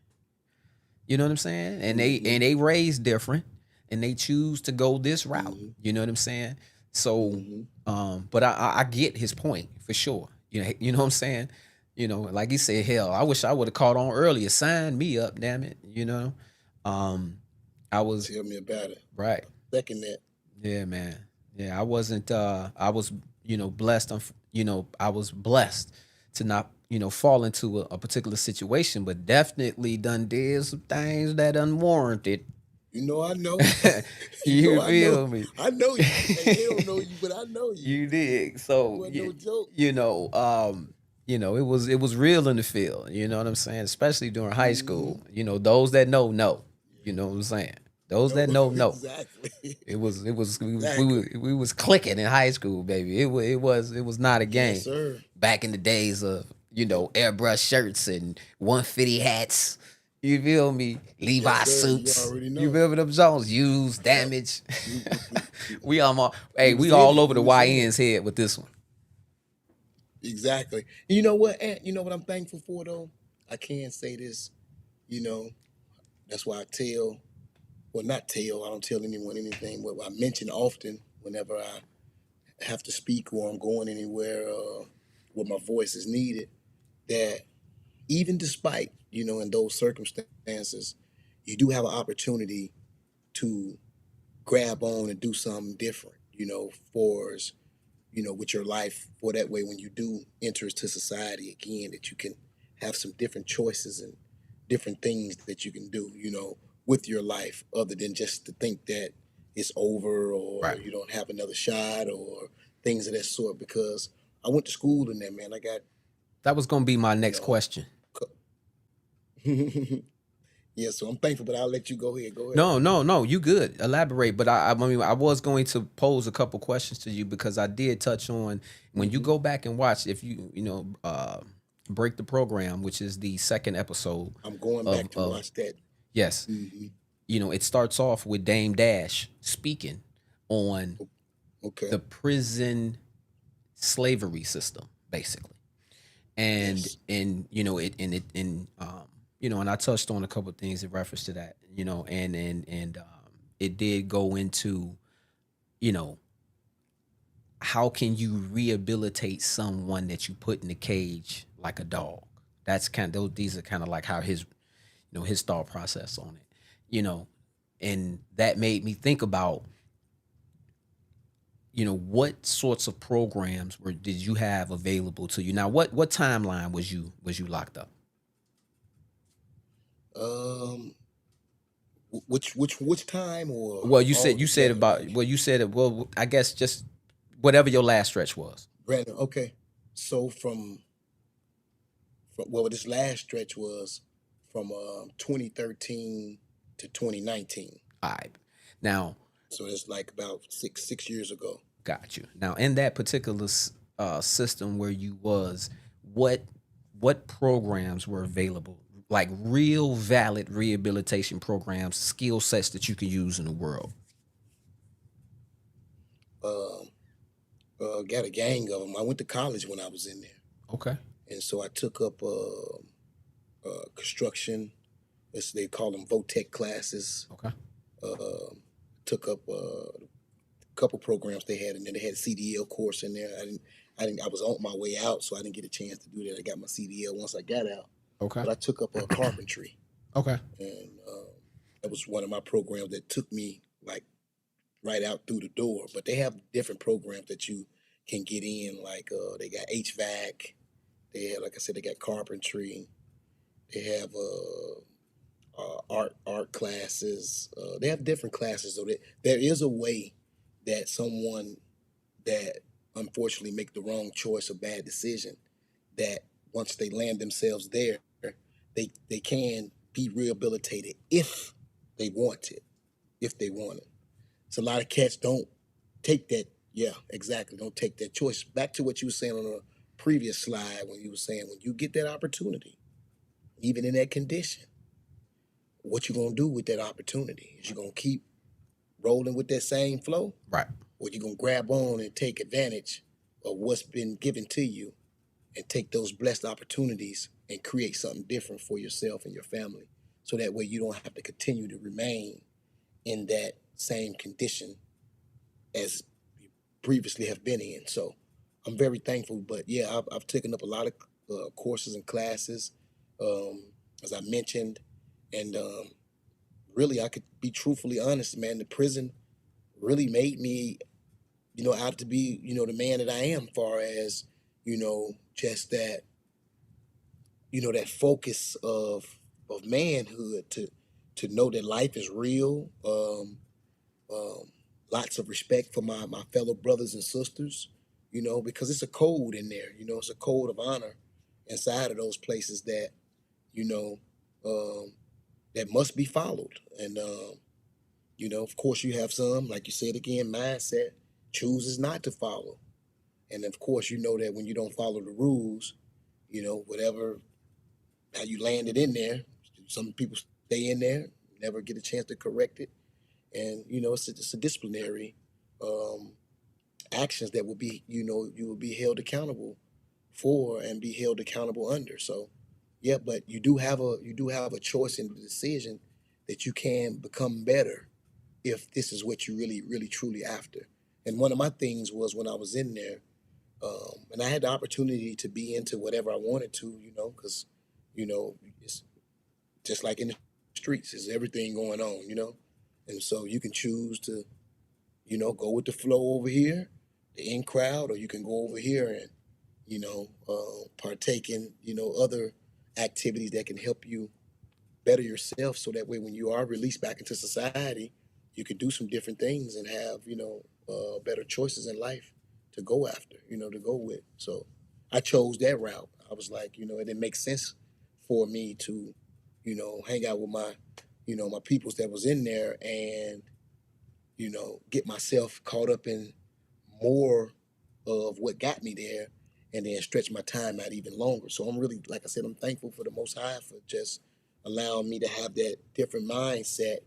You know what I'm saying? And they raised different and they choose to go this route. You know what I'm saying? So but I get his point for sure. You know what I'm saying? Like he said, hell, I wish I would have caught on earlier. Sign me up, damn it. I was Tell me about it. right. Second that. Yeah, man. Yeah, I wasn't I was, blessed I was blessed to not, fall into a particular situation, but definitely done did some things that unwarranted. I know. You I know. feel me? I know you. Hey, they don't know you, but I know you. You dig. It So wasn't no joke. it was real in the field, you know what I'm saying? Especially during high school. Those that know. You know what I'm saying? Those that know. Exactly. It was Exactly. we was clicking in high school, baby. It was not a game. Yes, sir. Back in the days of airbrush shirts and 150 hats. You feel me? Levi Yes, sir. You suits. already You know. remember them Jones? Used, damage. We Hey, was we in all it. over the We was in it. YN's head with this one. Exactly. You know what, Ant? You know what I'm thankful for though? I can say this. You know, that's why not tell. I don't tell anyone anything. But I mention often whenever I have to speak or I'm going anywhere where my voice is needed. That even despite in those circumstances, you do have an opportunity to grab on and do something different. For with your life, for that way when you do enter into society again, that you can have some different choices and different things that you can do, with your life, other than just to think that it's over or Right. you don't have another shot or things of that sort. Because I went to school in that, man. I got, That was gonna be my you next know, question. co- Yeah, so I'm thankful, but I'll let you go ahead. Go ahead. No, you good. Elaborate. But I mean, I was going to pose a couple questions to you because I did touch on when you go back and watch, if break the program, which is the second episode I'm going of back to watch that. yes, Hmm. it starts off with Dame Dash speaking on Okay. the prison slavery system, basically. and Yes. and and I touched on a couple of things in reference to that, it did go into, you know how can you rehabilitate someone that you put in a cage like a dog. That's kind of these are kind of like how his thought process on it, you know and that made me think about, what sorts of programs did you have available to you. Now, what timeline was you locked up? Um, which time or Well, you said all you said together? about well, you said it. Well, I guess just whatever your last stretch was. Brandon. Okay. So from well, this last stretch was from 2013 to 2019. All right. Now, So it's like about six years ago. got you. Now, in that particular system where you was, what what programs were available? Like real valid rehabilitation programs, skill sets that you can use in the world. Um, got a gang of them. I went to college when I was in there, Okay. and so I took up construction. As they call them, VOTEC classes. Okay. Uh, took up a couple programs they had, and then they had a CDL course in there. I was on my way out, so I didn't get a chance to do that. I got my CDL once I got out, Okay. but I took up carpentry, Okay. and that was one of my programs that took me like right out through the door. But they have different programs that you can get in, like they got HVAC. They have, like I said, they got carpentry. They have art classes. They have different classes, so that there is a way that someone that unfortunately make the wrong choice or bad decision, that once they land themselves there, they can be rehabilitated if they want it. If they want it, so a lot of cats don't take that. Yeah, exactly. Don't take that choice. Back to what you were saying on a previous slide when you were saying when you get that opportunity, even in that condition, what you gonna do with that opportunity? Is you gonna keep rolling with that same flow, Right. or you gonna grab on and take advantage of what's been given to you and take those blessed opportunities and create something different for yourself and your family, so that way you don't have to continue to remain in that same condition as you previously have been in. So I'm very thankful. But yeah, I've taken up a lot of courses and classes, um, as I mentioned, and really, I could be truthfully honest, man. The prison really made me, out to be, the man that I am, far as, just that, that focus of manhood, to know that life is real. Um, Lots of respect for my fellow brothers and sisters, because it's a code in there. It's a code of honor inside of those places that, you know, um, that must be followed. And of course, you have some, like you said again, mindset chooses not to follow. And of course, you know that when you don't follow the rules, whatever, how you landed in there, some people stay in there, never get a chance to correct it. And, it's a disciplinary um, actions that will be, you will be held accountable for and be held accountable under. So, yeah, but you do have a choice in the decision that you can become better if this is what you really, really, truly after. And one of my things was when I was in there, and I had the opportunity to be into whatever I wanted to, because, it's just like in the streets, there's everything going on. And so you can choose to, go with the flow over here, the in crowd, or you can go over here and, partake in, other activities that can help you better yourself, so that way when you are released back into society, you can do some different things and have better choices in life to go after, to go with. So I chose that route. I was like, it didn't make sense for me to hang out with my my peoples that was in there, and get myself caught up in more of what got me there, and then stretch my time out even longer. So I'm really, like I said, I'm thankful for the Most High for just allowing me to have that different mindset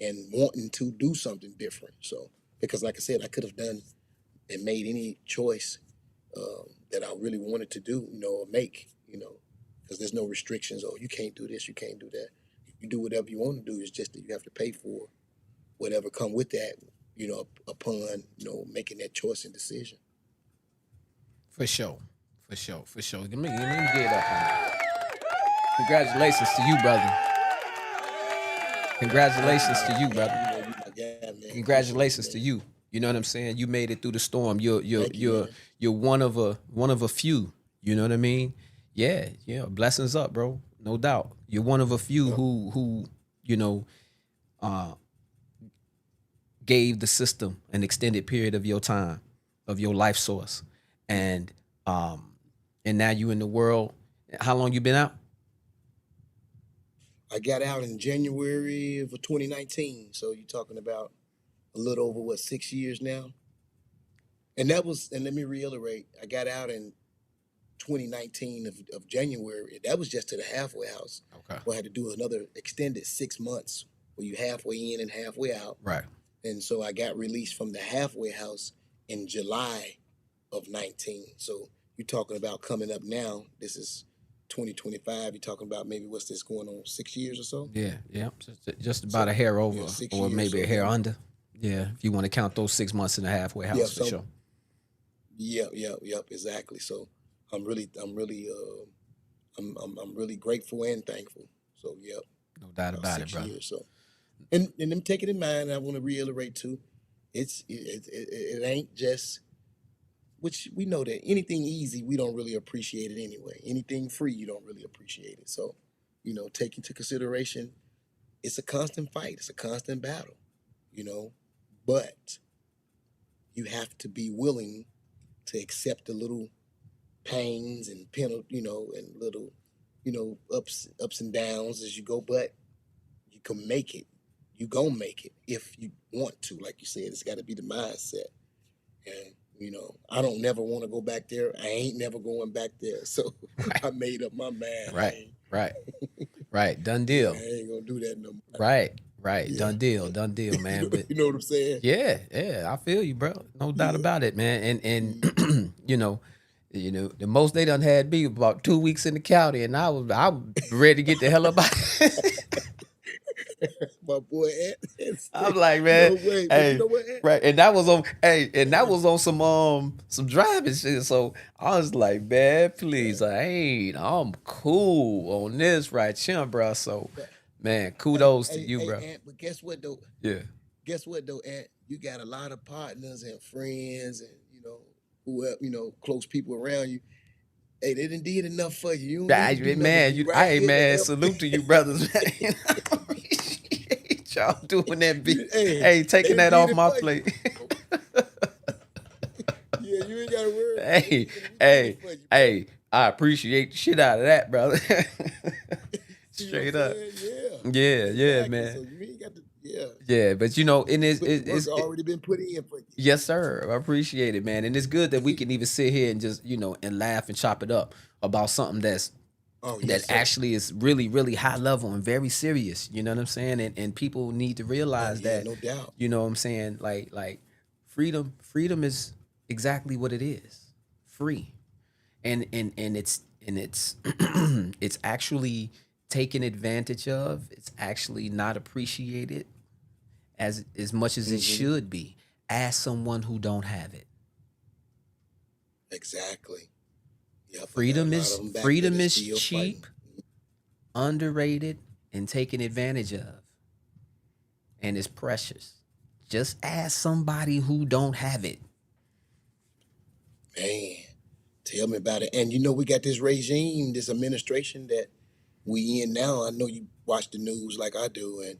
and wanting to do something different. So, because like I said, I could have done and made any choice that I really wanted to do, or make, because there's no restrictions. Oh, you can't do this, you can't do that. You do whatever you want to do. It's just that you have to pay for whatever come with that, upon making that choice and decision. For sure. For sure. For sure. Let me get it up on that. Congratulations to you, brother. Congratulations to you, brother. You my guy, man. Congratulations Appreciate to you, man. you. You know what I'm saying? You made it through the storm. You're Thank you, you're man. you're one of a few. You know what I mean? Yeah, yeah. Blessings up, bro. No doubt. You're one of a few Yep. who you know uh, gave the system an extended period of your time, of your life source, and um, and now you in the world. How long you been out? I got out in January of 2019. So you're talking about a little over, what, 6 years now? And let me reiterate, I got out in 2019 of January. That was just to the halfway house. Okay. Where I had to do another extended 6 months where you halfway in and halfway out. Right. And so I got released from the halfway house in July of 19. So you're talking about coming up now. This is 2025. You're talking about maybe what's this going on, 6 years or so? Yeah, yeah. Just about a So hair yeah, over, six or years. maybe So a hair then, under. Yeah, if you want to count those 6 months in the halfway yeah. house, for So sure. yep, exactly. So I'm really grateful and thankful. So yep, No doubt about about it, six brother. years. So and them taking in mind, I want to reiterate too. It ain't just, which we know that anything easy we don't really appreciate it anyway. Anything free you don't really appreciate it. So take into consideration, it's a constant fight. It's a constant battle. You know, but you have to be willing to accept the little pains and and little, ups and downs as you go. But you can make it. You gonna make it if you want to. Like you said, it's got to be the mindset. And I don't never want to go back there. I ain't never going back there. So Right, I made up my mind. right, right, right. Done Yeah, deal. I ain't gonna do that no more. Right, right. Yeah, Done deal, man. But you know what I'm saying? yeah, yeah, I feel you, bro. No doubt Yeah. about it, man. Mm. And the most they done had me about 2 weeks in the county, and I was ready to get the hell up out. My boy Ant I'm said, like, man, no way. But you hey, know what, Ant? right, and that was on, hey, and that was on some driving shit. So I was like, man, please, I'm cool on this right here, bro. So, But man, kudos to you, hey, bro. Ant, but guess what though? Yeah, Guess what though, Ant? You got a lot of partners and friends and who close people around you. Hey, they done did enough for you. You don't need to do nothing but man, be right hey, here to man, help. salute to you, brothers, man. I appreciate y'all doing that. Hey, Hey, they taking done that did off it my for you. plate. Yeah, you ain't gotta worry about it. Hey, We did it hey, for you, bro. hey, I appreciate the shit out of that, brother. See what I'm Straight up. saying? Yeah. Yeah, yeah, Exactly. So man. you ain't got to, yeah. Yeah, but and But the work already been put in for yes, sir. I appreciate it, man. And it's good that we you. can even sit here and just, and laugh and chop it up about something Oh, that yes, sir. actually is really, really high level and very serious. You know what I'm saying? And people need to Oh, realize yeah, that, no doubt. you know what I'm saying, like freedom is exactly what it is. Free. And it's it's actually taken advantage of. It's actually not appreciated as much as it Hmm. should be, as someone who don't have it. Exactly. Yep, I got a Freedom lot of is them back there freedom that's is still fighting. cheap, underrated, and taken advantage of, and is precious. Just ask somebody who don't have it. Man, tell me about it. And we got this regime, this administration that we in now. I know you watch the news like I do, and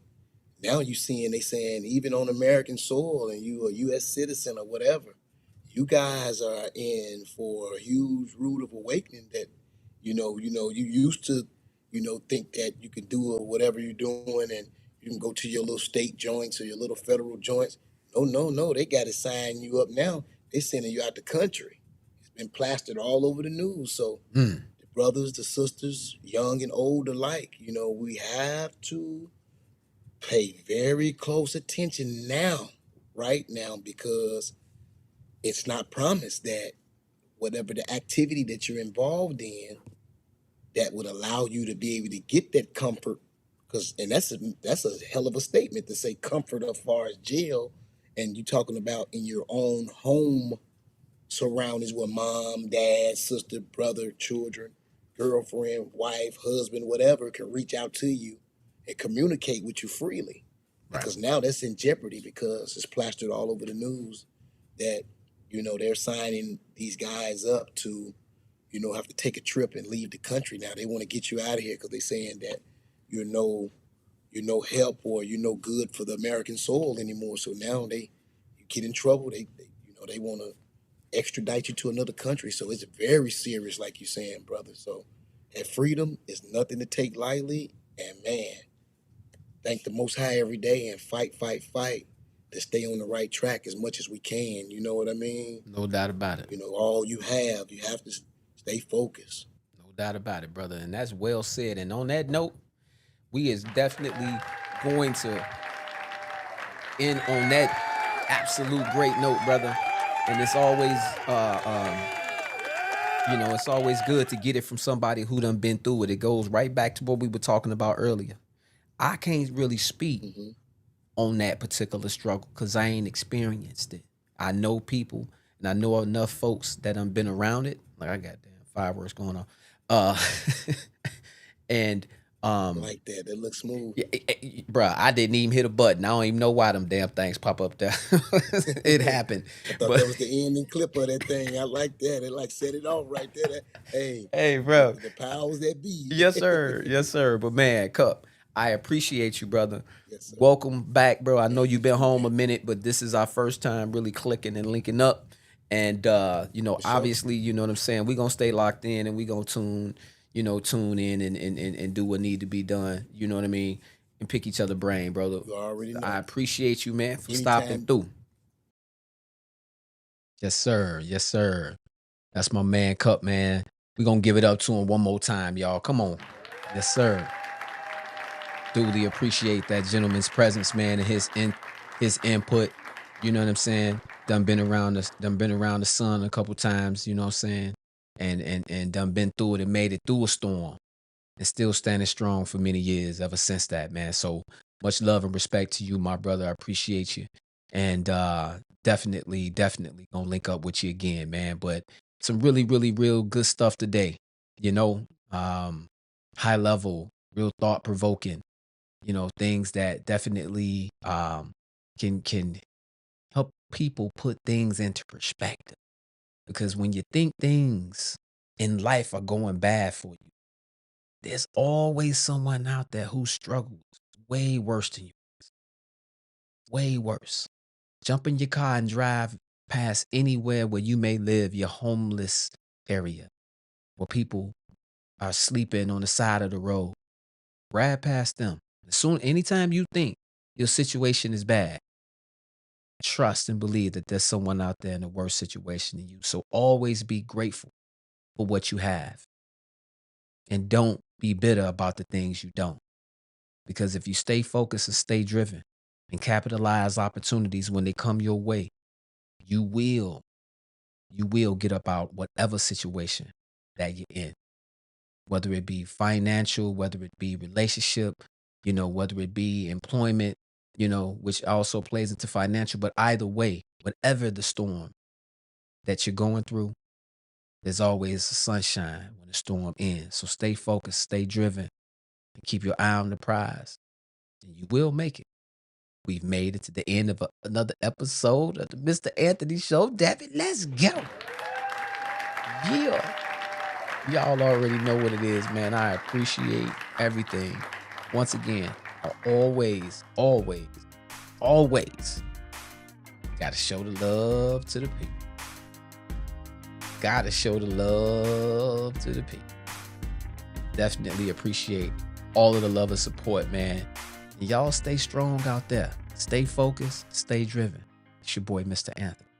now you seeing they saying even on American soil and you a U.S. citizen or whatever, you guys are in for a huge rude of awakening that you used to think that you can do whatever you're doing and you can go to your little state joints or your little federal joints. No, no, no. They got to sign you up now. They sending you out the country. It's been plastered all over the news. So Mm. the brothers, the sisters, young and old alike, we have to pay very close attention now, right now, because it's not promised that whatever the activity that you're involved in that would allow you to be able to get that comfort, and that's a hell of a statement to say comfort as far as jail, and you talking about in your own home surroundings with mom, dad, sister, brother, children, girlfriend, wife, husband, whatever, can reach out to you and communicate with you freely. Right. Because now that's in jeopardy because it's plastered all over the news that, they're signing these guys up to, have to take a trip and leave the country. Now they want to get you out of here because they're saying that you're no help or you're no good for the American soil anymore. So now you get in trouble. They want to extradite you to another country. So it's very serious, like you're saying, brother. So that freedom is nothing to take lightly. And man, thank the Most High every day and fight to stay on the right track as much as we can. You know what I mean? No doubt about it. All you have to stay focused. No doubt about it, brother. And that's well said. And on that note, we is definitely going to end on that absolute great note, brother. And it's always, it's always good to get it from somebody who done been through it. It goes right back to what we were talking about earlier. I can't really speak on that particular struggle because I ain't experienced it. I know people and I know enough folks that done been around it. Like I got damn fireworks going on. And like that. That looks smooth. Bruh, I didn't even hit a button. I don't even know why them damn things pop up there. It happened. I thought that was the ending clip of that thing. I like that. It set it off right there. Hey, bro. The powers that be. Yes, sir. Yes, sir. But man, Cup, I appreciate you, brother. Yes, sir. Welcome back, bro. I know you've been home a minute, but this is our first time really clicking and linking up. And obviously, you know what I'm saying? We're gonna stay locked in and we're gonna tune in and do what need to be done. You know what I mean? And pick each other brain, brother. You already know. I appreciate you, man, for Anytime. stopping through. Yes, sir. Yes, sir. That's my man, Cup, man. We're going to give it up to him one more time, y'all. Come on. Yes, sir. Duly appreciate that gentleman's presence, man, and his input. You know what I'm saying? Done been around the sun a couple times, you know what I'm saying? And done been through it and made it through a storm. And still standing strong for many years ever since that, man. So much love and respect to you, my brother. I appreciate you. And definitely gonna link up with you again, man. But some really, really, real good stuff today. High level, real thought-provoking, things that definitely can help people put things into perspective. Because when you think things in life are going bad for you, there's always someone out there who struggles way worse than you. Way worse. Jump in your car and drive past anywhere where you may live, your homeless area, where people are sleeping on the side of the road. Ride past them. Anytime you think your situation is bad, trust and believe that there's someone out there in a worse situation than you. So always be grateful for what you have. And don't be bitter about the things you don't. Because if you stay focused and stay driven and capitalize opportunities when they come your way, you will get up out whatever situation that you're in. Whether it be financial, whether it be relationship, whether it be employment, which also plays into financial. But either way, whatever the storm that you're going through, there's always sunshine when the storm ends. So stay focused, stay driven, and keep your eye on the prize. And you will make it. We've made it to the end of another episode of the Mr. Anthony Show. Damn it, let's go. Yeah. Y'all already know what it is, man. I appreciate everything. Once again, I always gotta show the love to the people. Gotta show the love to the people. Definitely appreciate all of the love and support, man. And y'all stay strong out there. Stay focused, stay driven. It's your boy, Mr. Anthony.